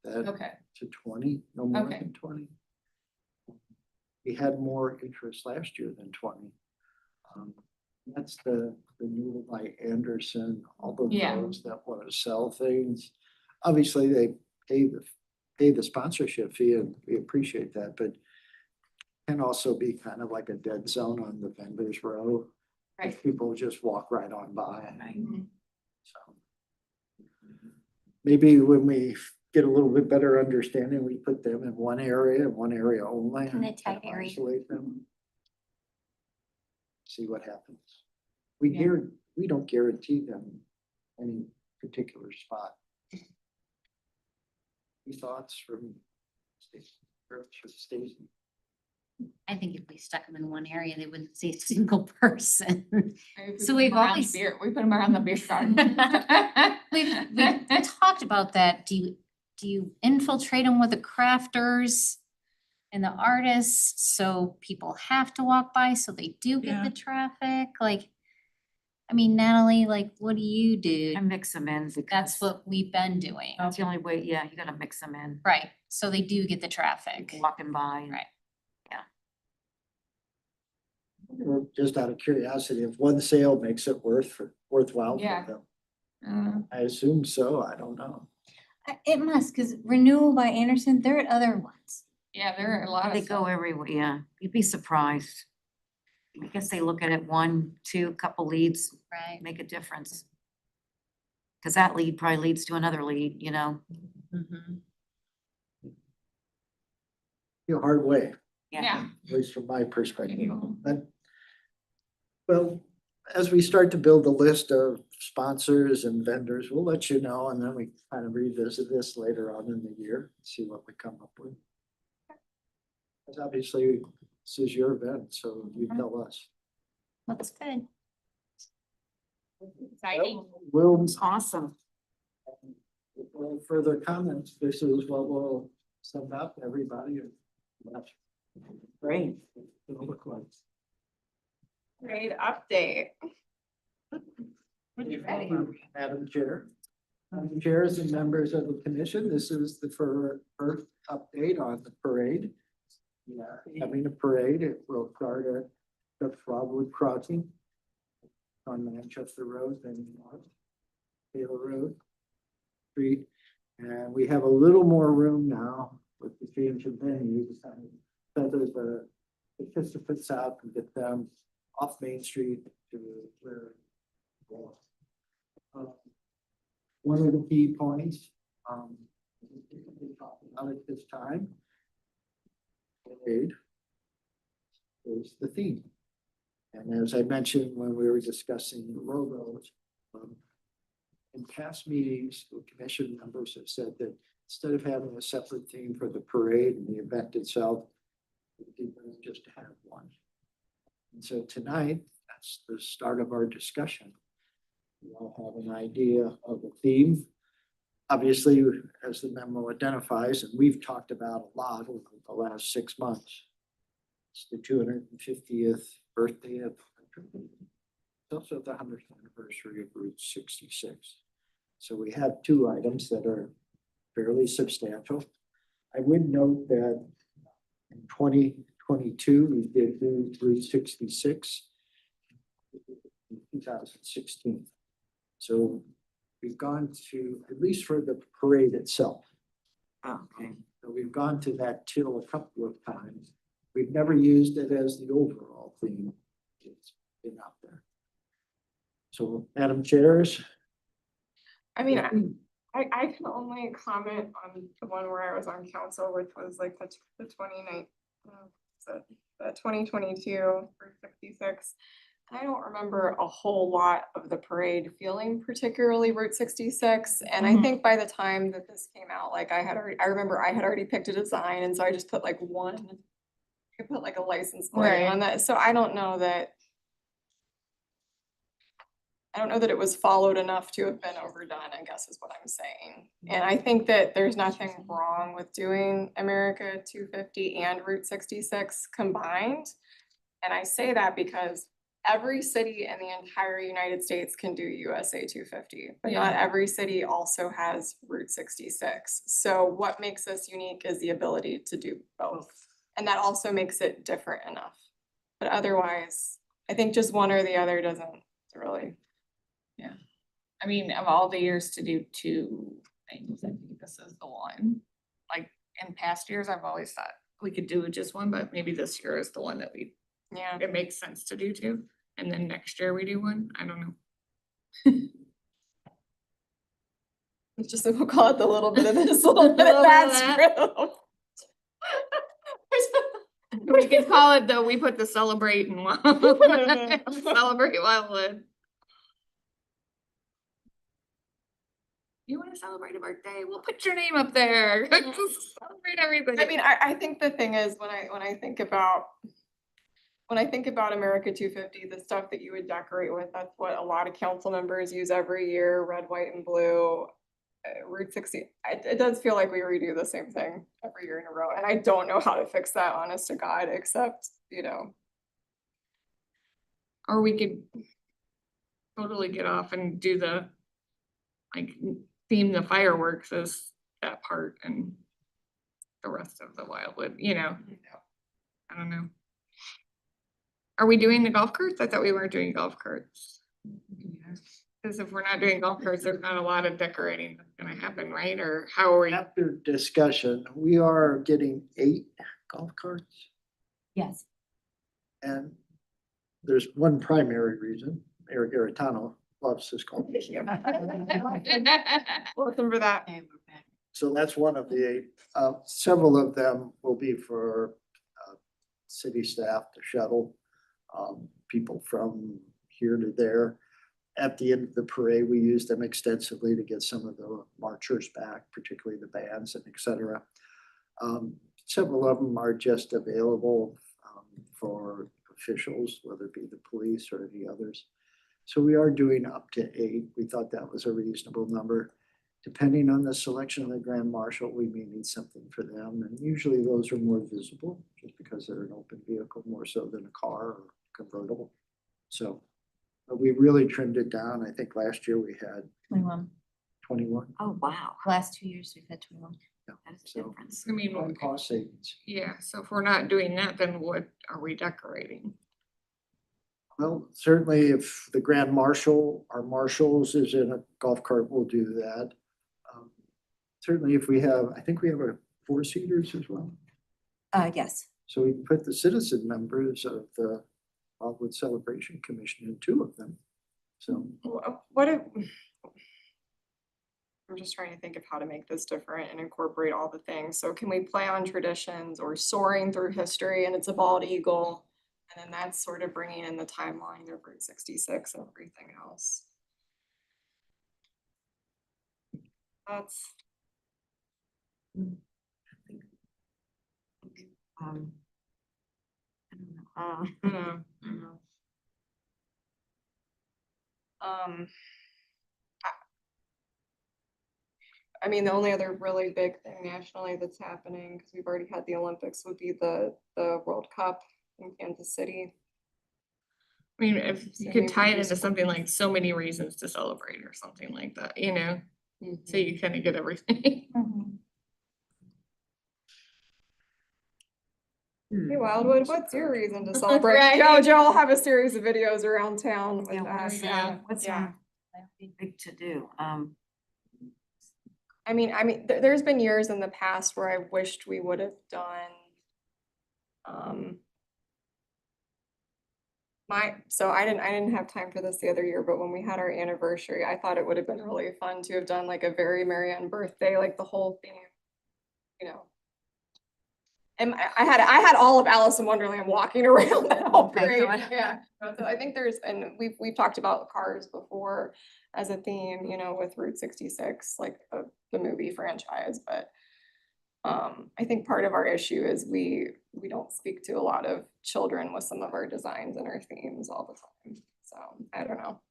that Okay, to 20, no more Okay. than 20. We had more interest last year than 20. That's the new by Anderson, all of Yeah. those that want to sell things. Obviously, they pay the sponsorship fee, and we appreciate that, but can also be kind of like a dead zone on the vendors row. If right, people just walk right on by. right. So maybe when we get a little bit better understanding, we put them in one area only. In the and tight area. Isolate them. See what happens. Yeah. We don't guarantee them any particular spot. Any thoughts from Stacy? I think if we stuck them in one area, they wouldn't see a single person. Maybe if we So put we've them around always- beer- We put them around the beer garden. We've talked about that. Do you infiltrate them with the crafters and the artists, so people have to walk by, so they do get the traffic? Like, I mean, Natalie, like, what do you do? I mix them in because. That's what we've been doing. That's the only way, yeah, you gotta mix them in, Right, so they do get the traffic. walking by. Right. Or just out of curiosity, if one sale makes it worthwhile Yeah. for them. I assume so. I don't know. It must, because Renewal by Anderson, they're at other ones. Yeah, there are a lot They of go stuff. everywhere, yeah, you'd be surprised. I guess they look at it 1, 2, couple leads, Right. make a difference. Cause that lead probably leads to another lead, you know? Mhm. The hard way, Yeah. at least from my perspective. Yeah. But, well, as we start to build a list of sponsors and vendors, we'll let you know, and then we kind of revisit this later on in the year, see what we come up with. Because obviously, this is your event, so you tell us. Looks good. Exciting. We'll, It's awesome. with no further comments, this is what we'll send out to everybody. And that's Great. It'll look like. Great update. Madam Chair. Madam Chairs and members of the commission, this is the first update on the parade. Yeah, having a parade, it will start at the Wildwood crossing on Manchester Road and North Taylor Road Street. And we have a little more room now with the change of venue. So there's the participants out and get them off Main Street to where. One of the key points, we talked about at this time. Parade is the theme. And as I mentioned when we were discussing the logos, in past meetings, the commission members have said that instead of having a separate theme for the parade and the event itself, just to have one. And so tonight, that's the start of our discussion. We all have an idea of the theme. Obviously, as the memo identifies, and we've talked about a lot over the last 6 months. It's the 250th birthday of It's also the 100th anniversary of Route 66. So we have two items that are fairly substantial. I would note that in 2022, we did do Route 66 in 2016. So we've gone to, at least for the parade itself. Okay. So we've gone to that till a couple of times. We've never used it as the overall theme. It's been out there. So, Madam Chairs, I mean, I can only comment on the one where I was on council, which was like the 2022 for 66. I don't remember a whole lot of the parade feeling particularly Route 66. And I think by the time that this came out, like I remember I had already picked a design, and so I just put like I put like a license plate on that. So I don't know that it was followed enough to have been overdone, I guess is what I'm saying. And I think that there's nothing wrong with doing America 250 and Route 66 combined. And I say that because every city in the entire United States can do USA 250, but not every city also has Route 66. So what makes us unique is the ability to do both. And that also makes it different enough. But otherwise, I think just one or the other doesn't really. Yeah, I mean, of all the years to do two things, I think this is the one. Like in past years, I've always thought we could do just one, but maybe this year is the one that it makes sense to do two. And then next year we do one, I don't know. It's just, we'll call it the little bit of this, little bit of that. We could call it though, we put the celebrate and celebrate Wildwood. You wanna celebrate a birthday? We'll put your name up there. Celebrate everything. I mean, I think the thing is, when I think about America 250, the stuff that you would decorate with, that's what a lot of council members use every year, red, white, and blue. Route 60, it does feel like we redo the same thing every year in a row, and I don't know how to fix that, honest to God, except, Or we could totally get off and do theme the fireworks as that part and the rest of the Wildwood, I don't know. Are we doing the golf carts? I thought we weren't doing golf carts. Because if we're not doing golf carts, there's not a lot of decorating that's gonna happen, right? Or how are we? after discussion, we are getting 8 golf carts. Yes. And there's one primary reason, Eric Garitano loves this golf. welcome for that. So that's one of the 8. Several of them will be for city staff to shuttle people from here to there. At the end of the parade, we use them extensively to get some of the marchers back, particularly the bands and et cetera. Several of them are just available for officials, whether it be the police or any others. So we are doing up to 8. We thought that was a reasonable number. Depending on the selection of the Grand Marshal, we may need something for them. And usually those are more visible just because they're an open vehicle more so than a car or convertible. So but we really trimmed it down. I think last year we had 21. 21. Oh, wow. Last 2 years we've had 21. Yeah, That's a so difference. I mean, on cost savings. yeah, so if we're not doing that, then what are we decorating? Well, certainly if the Grand Marshal, our marshals is in a golf cart, we'll do that. Certainly if we have, I think we have a 4-seaters as well. Yes. So we put the citizen members of the Wildwood Celebration Commission in 2 of them. So What if, I'm just trying to think of how to make this different and incorporate all the things. So can we play on traditions or soaring through history and it's a bald eagle? And then that's sort of bringing in the timeline of Route 66 and everything else. That's. I don't know. I mean, the only other really big thing nationally that's happening, because we've already had the Olympics, would be the World Cup in Kansas City. I mean, if you could tie it into something like so many reasons to celebrate or something like that, you know, so you kind of get everything. Hey Wildwood, what's your reason to celebrate? Right. Joe will have a series of videos around town with Yeah, that, what's, yeah. what's Yeah. big to do? I mean, there's been years in the past where I wished we would have done, so I didn't have time for this the other year, but when we had our anniversary, I thought it would have been really fun to have done like a very Marianne birthday, like the whole theme, you know. And I had all of Alice in Wonderland walking around that whole parade, yeah. So I think and we've talked about cars before as a theme, you know, with Route 66, like the movie franchise, but I think part of our issue is we don't speak to a lot of children with some of our designs and our themes all the time, so I don't know.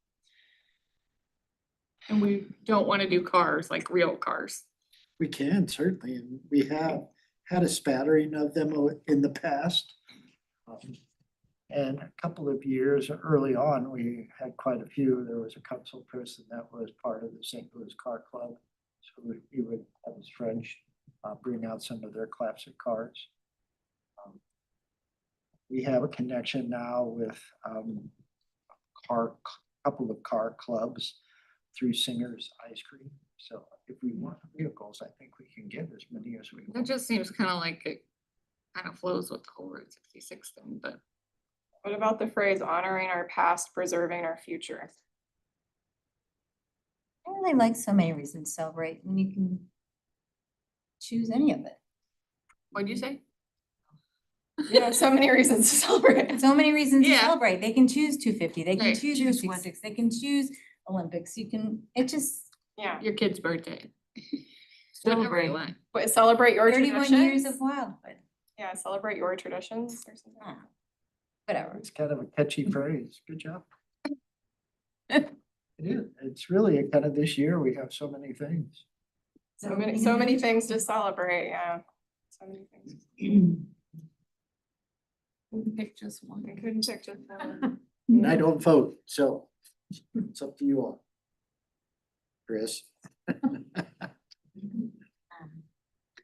And we don't want to do cars, like real cars. We can certainly, and we have had a spattering of them in the past. And a couple of years early on, we had quite a few. There was a council person that was part of the St. Louis Car Club. So he would have his friends bring out some of their classic cars. We have a connection now with couple of car clubs through Singer's Ice Cream. So if we want vehicles, I think we can get as many as we That want. just seems kind of like it kind of flows with the whole Route 66 thing, but. What about the phrase honoring our past, preserving our future? I really like so many reasons to celebrate when you can choose any of it. What'd you say? Yeah, so many reasons to celebrate. So many reasons to Yeah. celebrate. They can choose 250, they can Right. choose Choose Route one. 66, they can choose Olympics. You can, it just Yeah, your kid's birthday. Celebrate. But celebrate your 31 years of Wildwood. Yeah, celebrate your traditions or something. Ah, Whatever. It's kind of a catchy phrase. Good job. It is. It's really kind of this year, we have so many things. So many things to celebrate, yeah. So many things. Couldn't pick just one. I couldn't pick just one. And I don't vote, so it's up to you all. Chris. I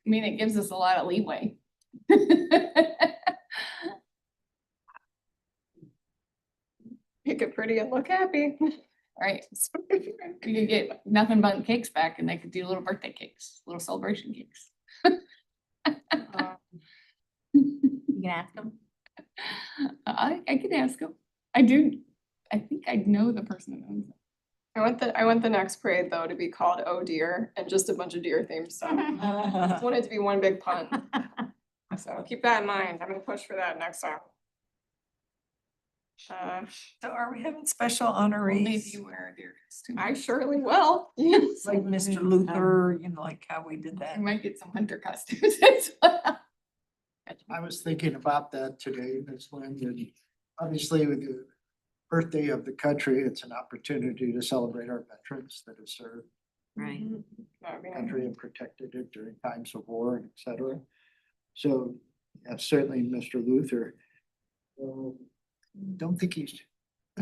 mean, it gives us a lot of leeway. Make it pretty and look happy. Right, you could get nothing but cakes back and they could do little birthday cakes, little celebration cakes. You can ask them. I can ask them. I think I know the person that owns it. I want the next parade though to be called Oh Dear and just a bunch of deer themed stuff. I just want it to be one big pun. So keep that in mind. I'm gonna push for that next time. So are we having special Only if honorees? you wear a deer costume. I surely will. Like Mr. Luther, you know, like how we did that. I might get some hunter costumes as well. I was thinking about that today, Ms. Lynn, and obviously with the birthday of the country, it's an opportunity to celebrate our veterans that have served Right. That'd be the nice. country and protected it during times of war, and et cetera. So, yeah, certainly Mr. Luther. Don't think I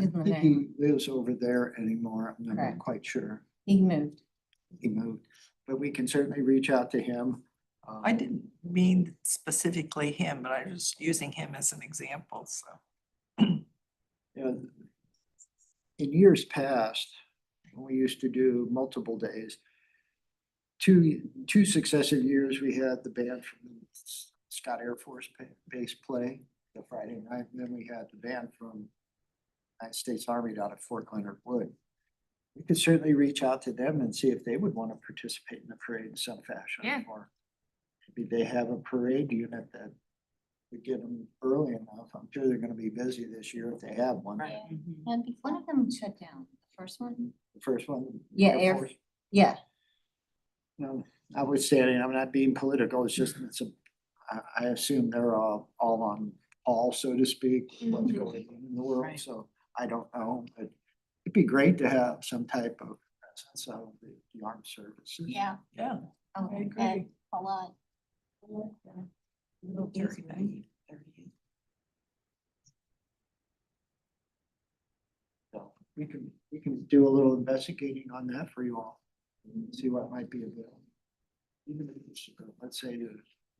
Doesn't think live he lives over there anymore. I'm not Correct. quite sure. He moved. He moved, but we can certainly reach out to him. I didn't mean specifically him, but I was using him as an example, so. You know, in years past, we used to do multiple days. Two successive years, we had the band from Scott Air Force Base play the Friday night, and then we had the band from United States Army out of Fort Leonard Wood. We could certainly reach out to them and see if they would want to participate in the parade in some fashion. Yeah. Or maybe they have a parade unit that would get them early enough. I'm sure they're gonna be busy this year if they have one. Yeah. And one of them shut down, the first one? The first one. Yeah, Air- Force. Yeah. No, notwithstanding, I'm not being political, it's just, I assume they're all on call, so to speak, what's going on in the world, Right. so I don't know, but it'd be great to have some type of presence of the armed services. Yeah, Yeah. I I like that agree. a lot. Military night. we can do a little investigating on that for you all. See what might be available. Even if it's, let's say, the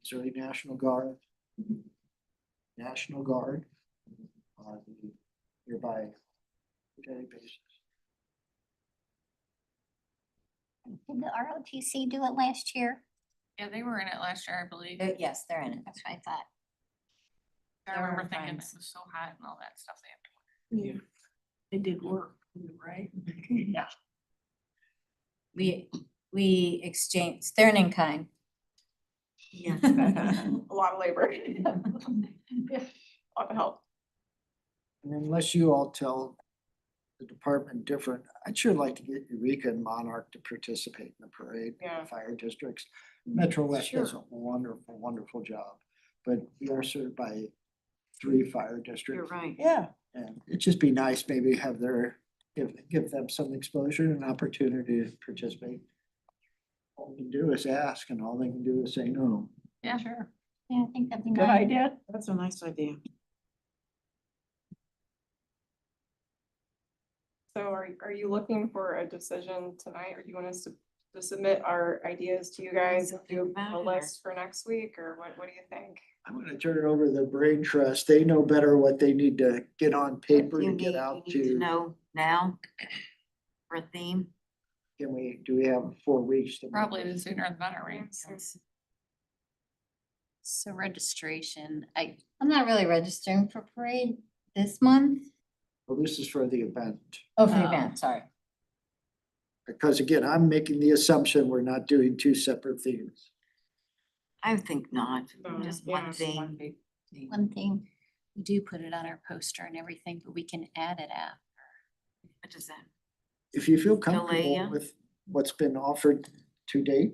Missouri National Guard. National Guard. The nearby military bases. Did the ROTC do it last year? Yeah, they were in it last year, I believe. Yes, they're in it. That's what I thought. I They were remember thinking it friends. was so hot and all that stuff they have to wear. Yeah. They did work, right? Yeah. We exchanged, they're an in kind. A lot of labor. A lot of help. And unless you all tell the department different, I'd sure like to get Eureka and Monarch to participate in the parade, in Yeah. the fire districts. Metro West does a Sure. wonderful, wonderful job, but we are served by 3 fire districts. You're right. Yeah. And it'd just be nice maybe have give them some exposure and opportunity to participate. All we can do is ask and all they can do is say no. Yeah, sure. Yeah, I think that'd be Good nice. idea. That's a nice idea. So are you looking for a decision tonight, or do you want us to submit our ideas to you guys and do a list for next week, or what do you think? I'm gonna turn it over to the Brain Trust. They know better what they need to get on paper to get out to. know now for a theme. Do we have 4 weeks? to make Probably this? the sooner the better, right? So registration, I'm not really registering for parade this month. Well, this is for the event. Oh, for the Oh. event, sorry. Because again, I'm making the assumption we're not doing 2 separate themes. I think not, No, just yeah, one just thing. One thing. we do put it on our poster and everything, but we can add it after. What is that? If you feel Delay, comfortable yeah. with what's been offered to date,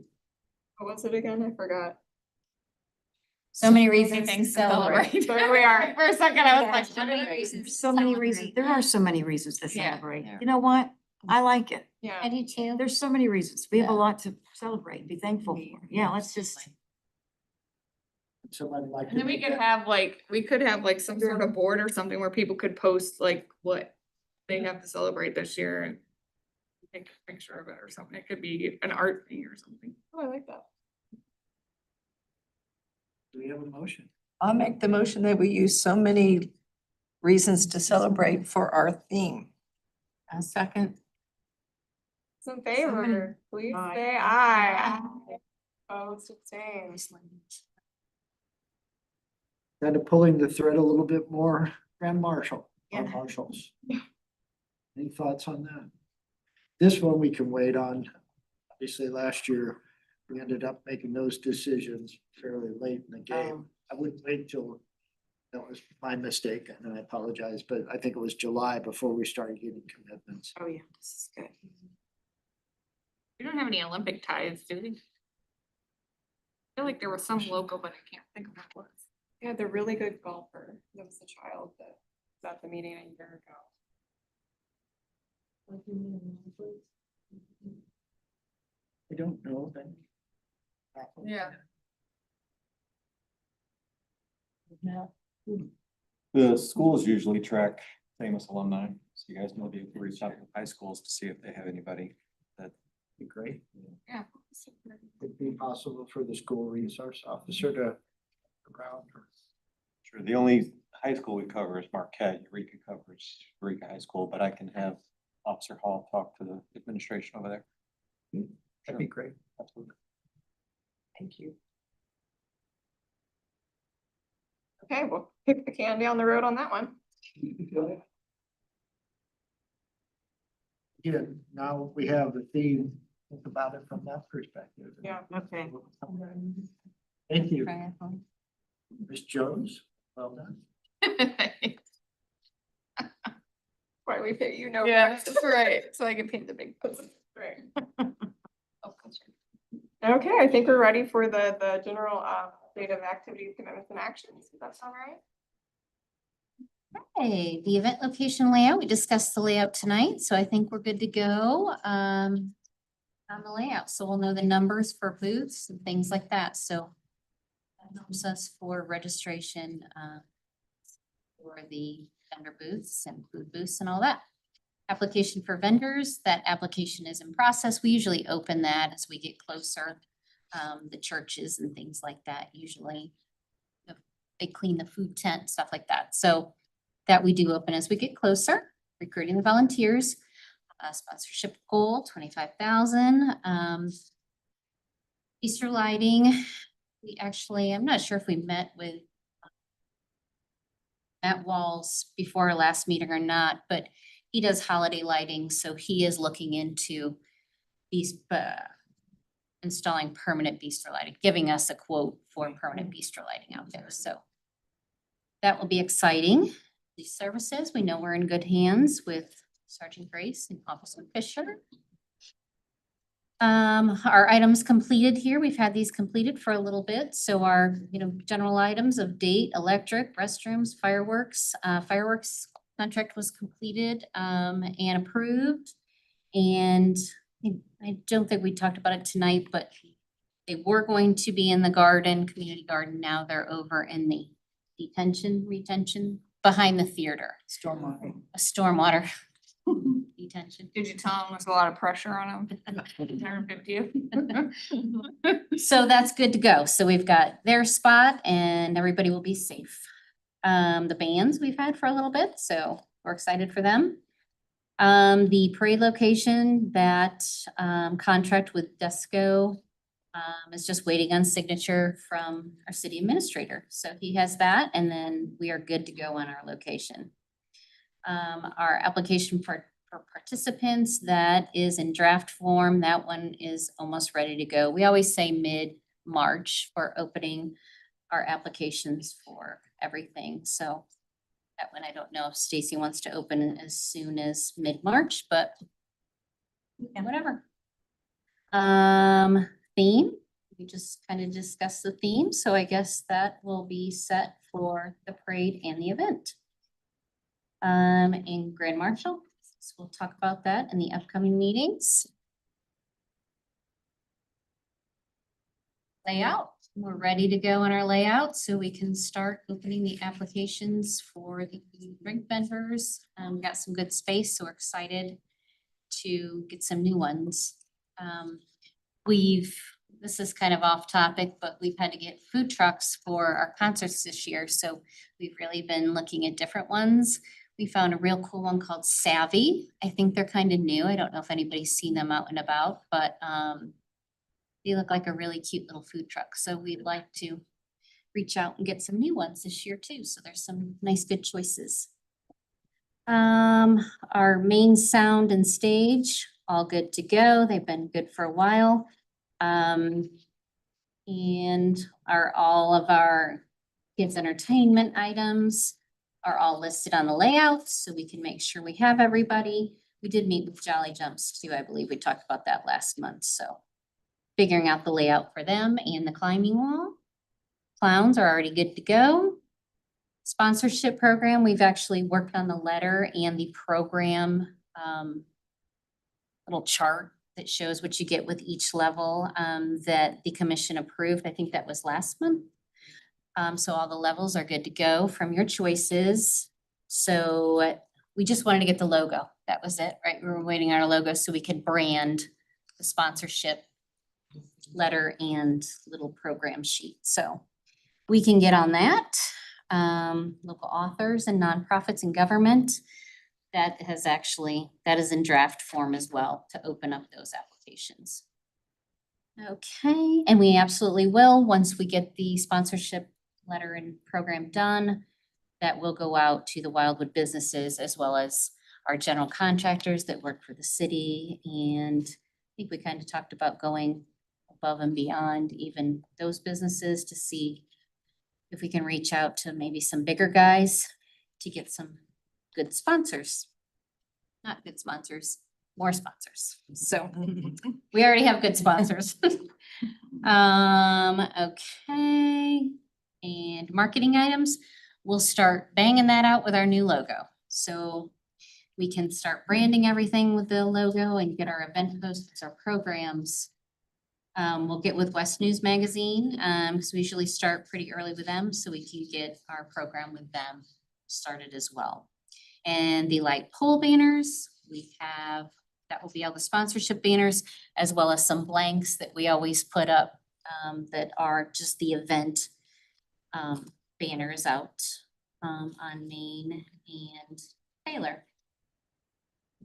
What was it again? I forgot. So many reasons to Things to celebrate. There we are. For a second, I was like, So many reasons. There's so many reasons, there are so many reasons to Yeah, celebrate. yeah. You know what? I like it. I yeah, do too. There's so many reasons. We have a Yeah. lot to celebrate, be thankful for. Yeah, let's just. somebody like. and then we could have like some sort of board or something where people could post like what they have to celebrate this year and take a picture of it or something. It could be an art thing or something. Oh, I like that. Do we have a motion? I'll make the motion that we use so many reasons to celebrate for our theme. A second. Those in favor, please say aye. Opposed, abstained. Kind of pulling the thread a little bit more, Grand Marshal, or Yeah. Marshals. Any thoughts on that? This one we can wait on. Obviously, last year, we ended up making those decisions fairly late in the game. I wouldn't wait till, that was my mistake, and I apologize, but I think it was July before we started getting commitments. Oh, yeah, this is good. We don't have any Olympic ties, do we? I feel like there was some local, but I can't think of what it was. Yeah, the really good golfer. That was the child that was at the meeting a year ago. I don't know then. Yeah. The schools usually track famous alumni, so you guys know the reach out to high schools to see if they have anybody that. Be great. Yeah. It'd be possible for the school resource officer to around or. Sure, the only high school we cover is Marquette, Eureka covers Eureka High School, but I can have Officer Hall talk to the administration over there. That'd be great. Absolutely. Thank you. Okay, we'll kick the can down the road on that one. Again, now we have the theme, think about it from that perspective. Yeah. Okay. Thank you, Triathlon. Ms. Jones, well done. Why we pay you no. Yeah, price. that's right. So I can paint the big pussy. Right. Okay, I think we're ready for the general state of activities, commitments and actions. Does that sound right? Hey, the event location layout, we discussed the layout tonight, so I think we're good to go on the layout. So we'll know the numbers for booths and things like that. So that helps us for registration for the vendor booths and food booths and all that. application for vendors. That application is in process. We usually open that as we get closer. The churches and things like that usually. They clean the food tent, stuff like that. So that we do open as we get closer, recruiting the volunteers. Sponsorship goal, 25,000. Easter lighting, I'm not sure if we met with Matt Walls before our last meeting or not, but he does holiday lighting, so he is looking into these, installing permanent bistro lighting, giving us a quote for permanent bistro lighting out there, so. That will be exciting. These services, we know we're in good hands with Sergeant Grace and Officer Fisher. Our items completed here, we've had these completed for a little bit, so our, general items of date, electric, restrooms, fireworks. Fireworks contract was completed, and approved. And I don't think we talked about it tonight, but they were going to be in the garden, community garden, now they're over in the retention, behind the theater. Stormwater. A stormwater detention. Did you tell them there's a lot of pressure on them? 150. So that's good to go. So we've got their spot and everybody will be safe. The bands we've had for a little bit, so we're excited for them. The parade location, that contract with Desco is just waiting on signature from our city administrator. So he has that, and then we are good to go on our location. Our application for participants, that is in draft form. That one is almost ready to go. We always say mid-March for opening our applications for everything. So that one, I don't know if Stacy wants to open as soon as mid-March, but whatever. Theme, we just kind of discussed the theme. So I guess that will be set for the parade and the event. And Grand Marshal, so we'll talk about that in the upcoming meetings. Layout, we're ready to go on our layout, so we can start opening the applications for the drink vendors. Got some good space, so we're excited to get some new ones. This is kind of off topic, but we've had to get food trucks for our concerts this year, so we've really been looking at different ones. We found a real cool one called Savvy. I think they're kind of new. I don't know if anybody's seen them out and about, but they look like a really cute little food truck. So we'd like to reach out and get some new ones this year too. So there's some nice, good choices. Our main sound and stage, all good to go. They've been good for a while. And all of our kids' entertainment items are all listed on the layout, so we can make sure we have everybody. We did meet with Jolly Jumps too, I believe. We talked about that last month, so figuring out the layout for them and the climbing wall. Clowns are already good to go. Sponsorship program, we've actually worked on the letter and the program little chart that shows what you get with each level that the commission approved. I think that was last month. So all the levels are good to go from your choices. So we just wanted to get the logo. That was it, right? We were waiting on our logo so we could brand the sponsorship letter and little program sheet. So we can get on that. Local authors and nonprofits and government, that is in draft form as well to open up those applications. Okay, and we absolutely will, once we get the sponsorship letter and program done, that will go out to the Wildwood businesses as well as our general contractors that work for the city. And I think we kind of talked about going above and beyond even those businesses to see if we can reach out to maybe some bigger guys to get some good sponsors. Not good sponsors, more sponsors. So we already have good sponsors. Okay. And marketing items, we'll start banging that out with our new logo. So we can start branding everything with the logo and get our event posts, our programs. We'll get with West News Magazine, because we usually start pretty early with them, so we can get our program with them started as well. And the light pole banners, we have, that will be all the sponsorship banners, as well as some blanks that we always put up that are just the event banners out on Main and Taylor.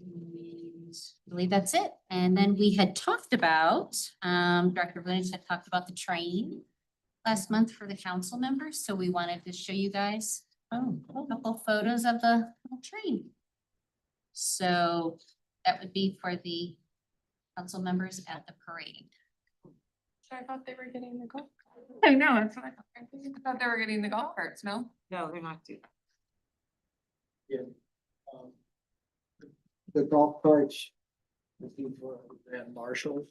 And I believe that's it. And then we had talked about, Director Vunich had talked about the train last month for the council members, so we wanted to show you guys a couple photos of the little train. So that would be for the council members at the parade. I thought they were getting the golf. I know, that's what I thought. I thought they were getting the golf carts, no? No, they're not doing. Um, The golf carts, looking for grand marshals.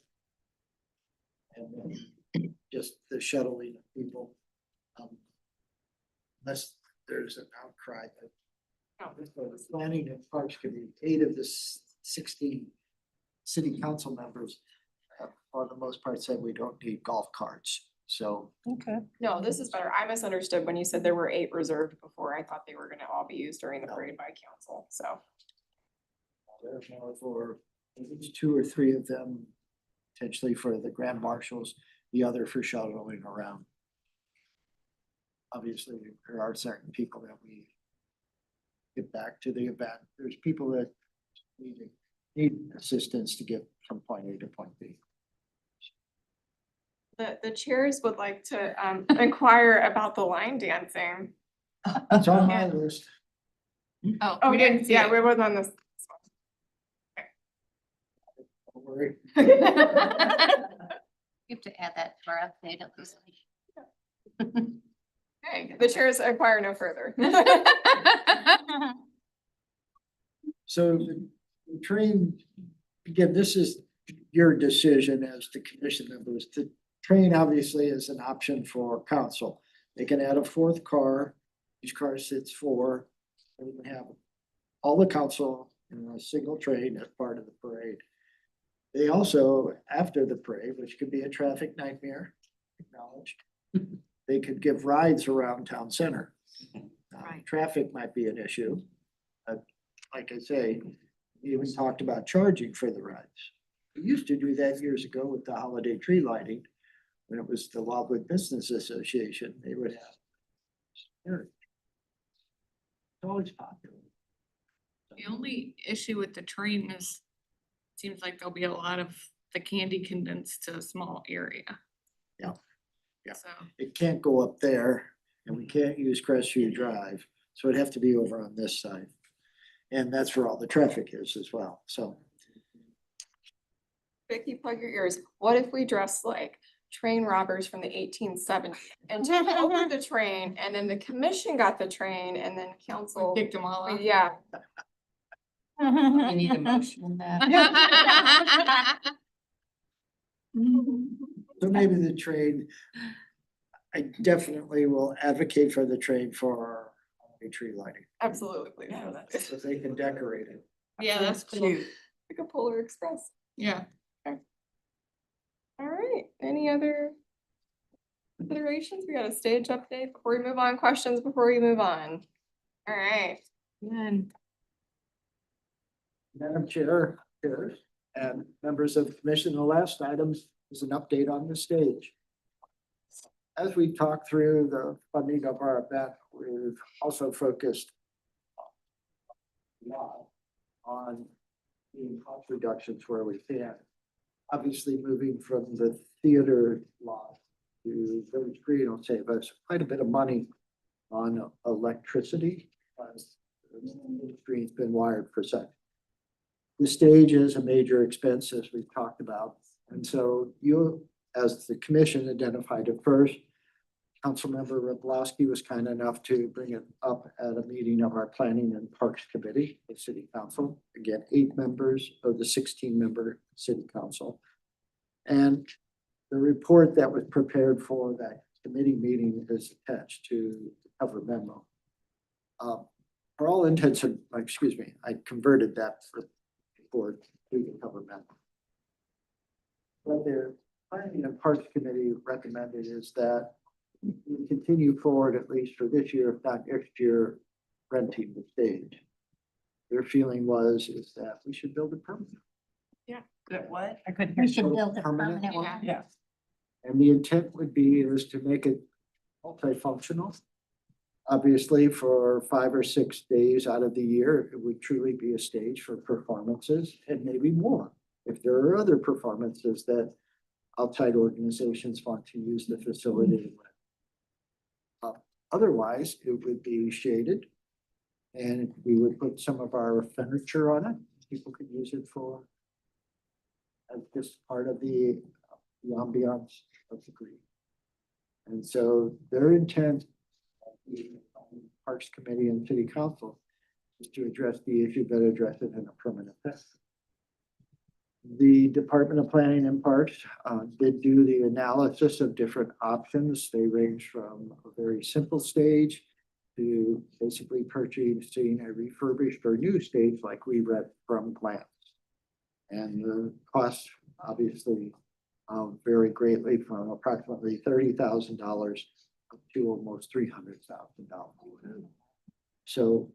And then just the shuttling of people. Unless there's an outcry that. The planning and parks committee, 8 of the 16 city council members, for the most part, said we don't need golf carts, so. Okay. No, this is better. I misunderstood when you said there were 8 reserved before. I thought they were gonna all be used during the parade by council, so. There's more for at least 2 or 3 of them, potentially for the grand marshals, the other for shuttling around. Obviously, there are certain people that we get back to the event. There's people that need assistance to get from point A to point B. The chairs would like to inquire about the line dancing. It's on my list. Oh, Oh, we didn't see yeah, it. we were on this. Don't worry. You have to add that to our update at least. Okay, the chairs inquire no further. So the train, again, this is your decision as the commission members. The train obviously is an option for council. They can add a 4th car, each car sits 4, and we can have all the council in a single train as part of the parade. They also, after the parade, which could be a traffic nightmare, acknowledged, they could give rides around town center. Right. Traffic might be an issue. Like I say, we even talked about charging for the rides. We used to do that years ago with the holiday tree lighting. When it was the Wildwood Business Association, they would have. It's always popular. The only issue with the train is, seems like there'll be a lot of the candy condensed to a small area. Yeah. Yeah. So, It can't go up there and we can't use Crestview Drive, so it'd have to be over on this side. And that's where all the traffic is as well, so. Vicky, plug your ears. What if we dress like train robbers from the 1870s and took over the train, and then the commission got the train, and then council? kicked them all out. Yeah. You need a motion on that. So maybe the train, I definitely will advocate for the train for a tree lighting, Absolutely, please. so they can decorate it. Yeah, that's cool. Like a Polar Express. Yeah. All right, any other considerations? We got a stage update before we move on, questions before we move on. All right. Then Madam Chair, chairs, and members of the commission, the last item is an update on the stage. As we talk through the funding of our event, we've also focused a lot on the cost reductions where we can. Obviously, moving from the theater lot to Village Green will save us quite a bit of money on electricity. The screen's been wired for such. The stage is a major expense, as we've talked about. And so you, as the commission, identified it first. Councilmember Roblowski was kind enough to bring it up at a meeting of our Planning and Parks Committee, the City Council. Again, 8 members of the 16-member City Council. And the report that was prepared for that committee meeting is attached to the cover memo. For all intents and, excuse me, I converted that report to the cover memo. What the Planning and Parks Committee recommended is that we continue forward, at least for this year, if not next year, renting the stage. their feeling is that we should build a permanent. Good, what? I couldn't We hear. should build a Permanent permanent one? one. Yeah. And the intent would be is to make it multifunctional. Obviously, for 5 or 6 days out of the year, it would truly be a stage for performances and maybe more. If there are other performances that outside organizations want to use the facility. Otherwise, it would be shaded. And we would put some of our furniture on it. People could use it for as just part of the ambiance of the green. And so their intent, the Parks Committee and City Council, is to address the issue, but address it in a permanent fashion. The Department of Planning and Parks did do the analysis of different options. They range from a very simple stage to basically purchasing a refurbished or new stage like we read from plans. And the costs obviously vary greatly from approximately $30,000 up to almost $300,000. So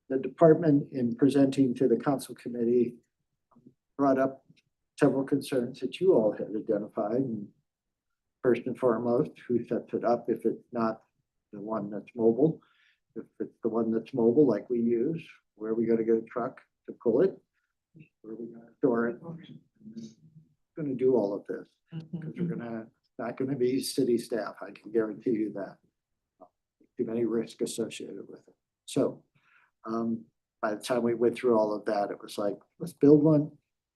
the department, in presenting to the council committee, brought up several concerns that you all had identified. And first and foremost, who sets it up if it's not the one that's mobile? If it's the one that's mobile, like we use, where are we gonna get a truck to pull it? Where are we gonna store it? Gonna do all of this, because we're not gonna be city staff, I can guarantee you that. Too many risks associated with it. So, by the time we went through all of that, it was like, let's build one,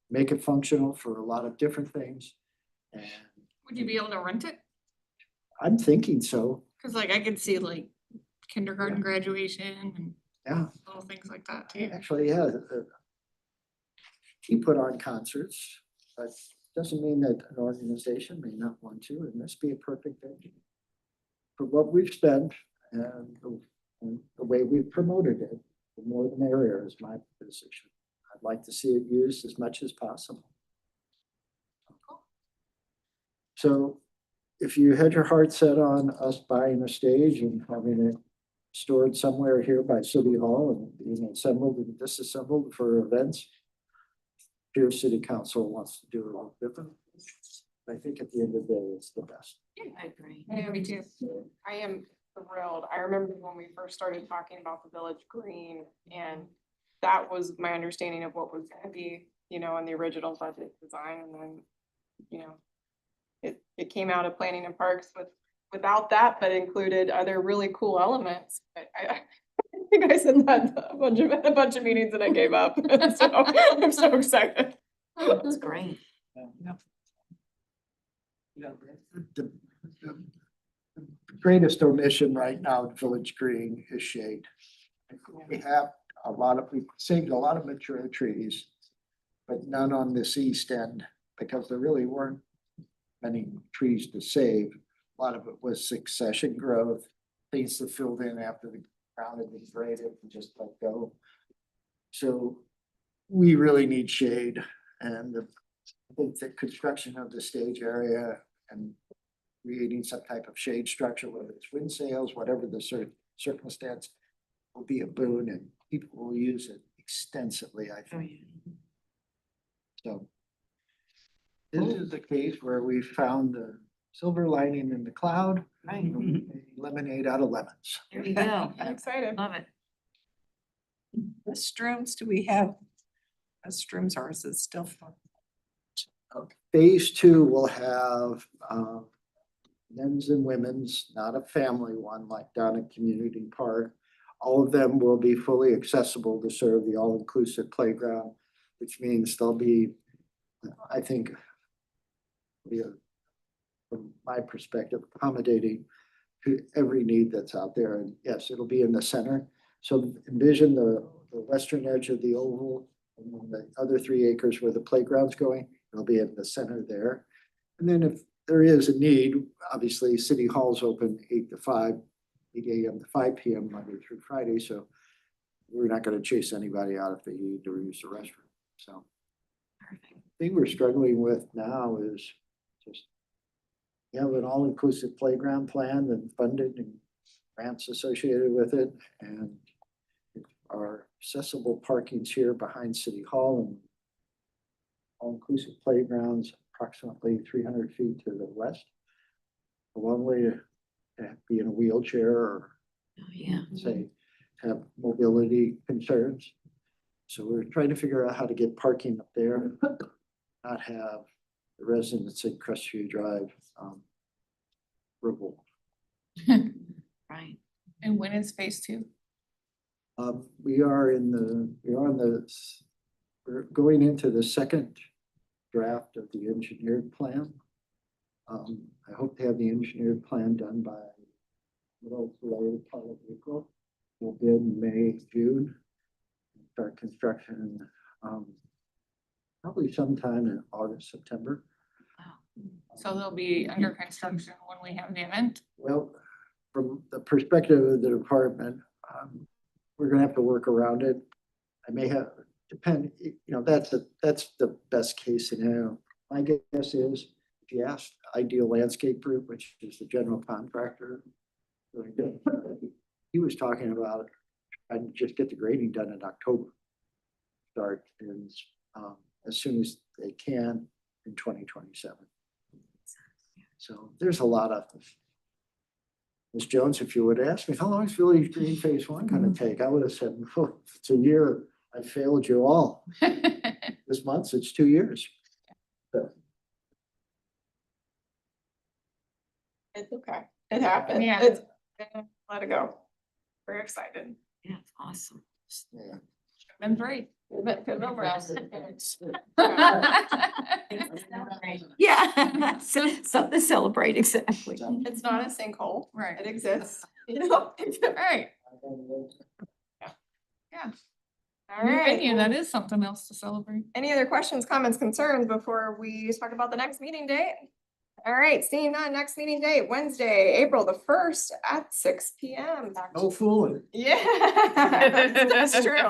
make it functional for a lot of different things. And Would you be able to rent it? I'm thinking so, Cause like I could see like kindergarten graduation and yeah, little things like that too. actually, yeah. He put on concerts, but doesn't mean that an organization may not want to, and this be a perfect venue. For what we've spent and the way we've promoted it, the more the merrier is my position. I'd like to see it used as much as possible. So if you had your heart set on us buying a stage and having it stored somewhere here by City Hall and being assembled and disassembled for events, here City Council wants to do it a little different. I think at the end of the day, it's the best. I agree. Yeah, me too. I am thrilled. I remember when we first started talking about the Village Green, and that was my understanding of what was gonna be, in the original budget design, and then, it came out of Planning and Parks without that, but included other really cool elements. I think I said that a bunch of meetings and I gave up. So I'm so excited. That's great. The greatest omission right now at Village Green is shade. We have we saved a lot of mature trees, but none on this east end because there really weren't many trees to save. A lot of it was succession growth, things that filled in after the ground had been graded and just let go. So we really need shade, and I think the construction of the stage area and creating some type of shade structure, whether it's wind sails, whatever the circumstance, will be a boon and people will use it extensively, I think. So this is the case where we found the silver lining in the cloud, Right. lemonade out of lemons. There you go. I'm excited. Love it. Restrooms, do we have restrooms or is it still fun? Phase 2 will have men's and women's, not a family one like down at Community Park. All of them will be fully accessible to serve the all-inclusive playground, which means they'll be, I think, from my perspective, accommodating to every need that's out there. And yes, it'll be in the center. So envision the western edge of the oval and then the other 3 acres where the playground's going, it'll be in the center there. And then if there is a need, obviously City Hall's open 8 to 5, 8 a.m. to 5 p.m. Monday through Friday. So we're not going to chase anybody out if they need to use the restroom. So the thing we're struggling with now is just we have an all-inclusive playground plan and funded and grants associated with it. And our accessible parking's here behind City Hall and all-inclusive playgrounds approximately 300 feet to the west. A long way to be in a wheelchair or Oh, yeah. say have mobility concerns. So we're trying to figure out how to get parking up there, not have the residents at Crestview Drive revolt. Right. And when is phase two? We're going into the second draft of the engineered plan. I hope to have the engineered plan done by middle to later part of April. We'll bid in May, June, start construction, probably sometime in August, September. So they'll be under construction when we have the event? Well, from the perspective of the department, we're gonna have to work around it. I may have, that's the best case scenario. My guess is, if you ask Ideal Landscape Group, which is the general contractor, he was talking about, I'd just get the grading done in October. Start in, as soon as they can in 2027. So there's a lot of. Ms. Jones, if you would ask me, how long is Village Green Phase 1 gonna take? I would have said, oh, it's a year. I failed you all. This month, it's 2 years. It's okay. It happened. Yeah. It's, let it go. We're excited. Yeah, it's awesome. Yeah. Been great. But good number. Yeah, something to celebrate, exactly. It's not a sinkhole. Right. It exists. You know? Right. Yeah. All New right. venue, that is something else to celebrate. Any other questions, comments, concerns before we talk about the next meeting date? All right, seeing none, next meeting date, Wednesday, April the 1st at 6 p.m. No fooling. Yeah, that's true.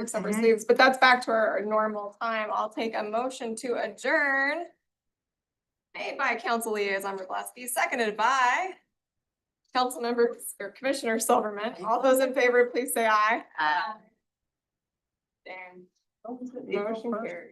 Summer sleeves, but that's back to our normal time. I'll take a motion to adjourn. Made by Council Liaison Roblesky, seconded by Councilmember or Commissioner Silverman. All those in favor, please say aye. Aye. And motion carries.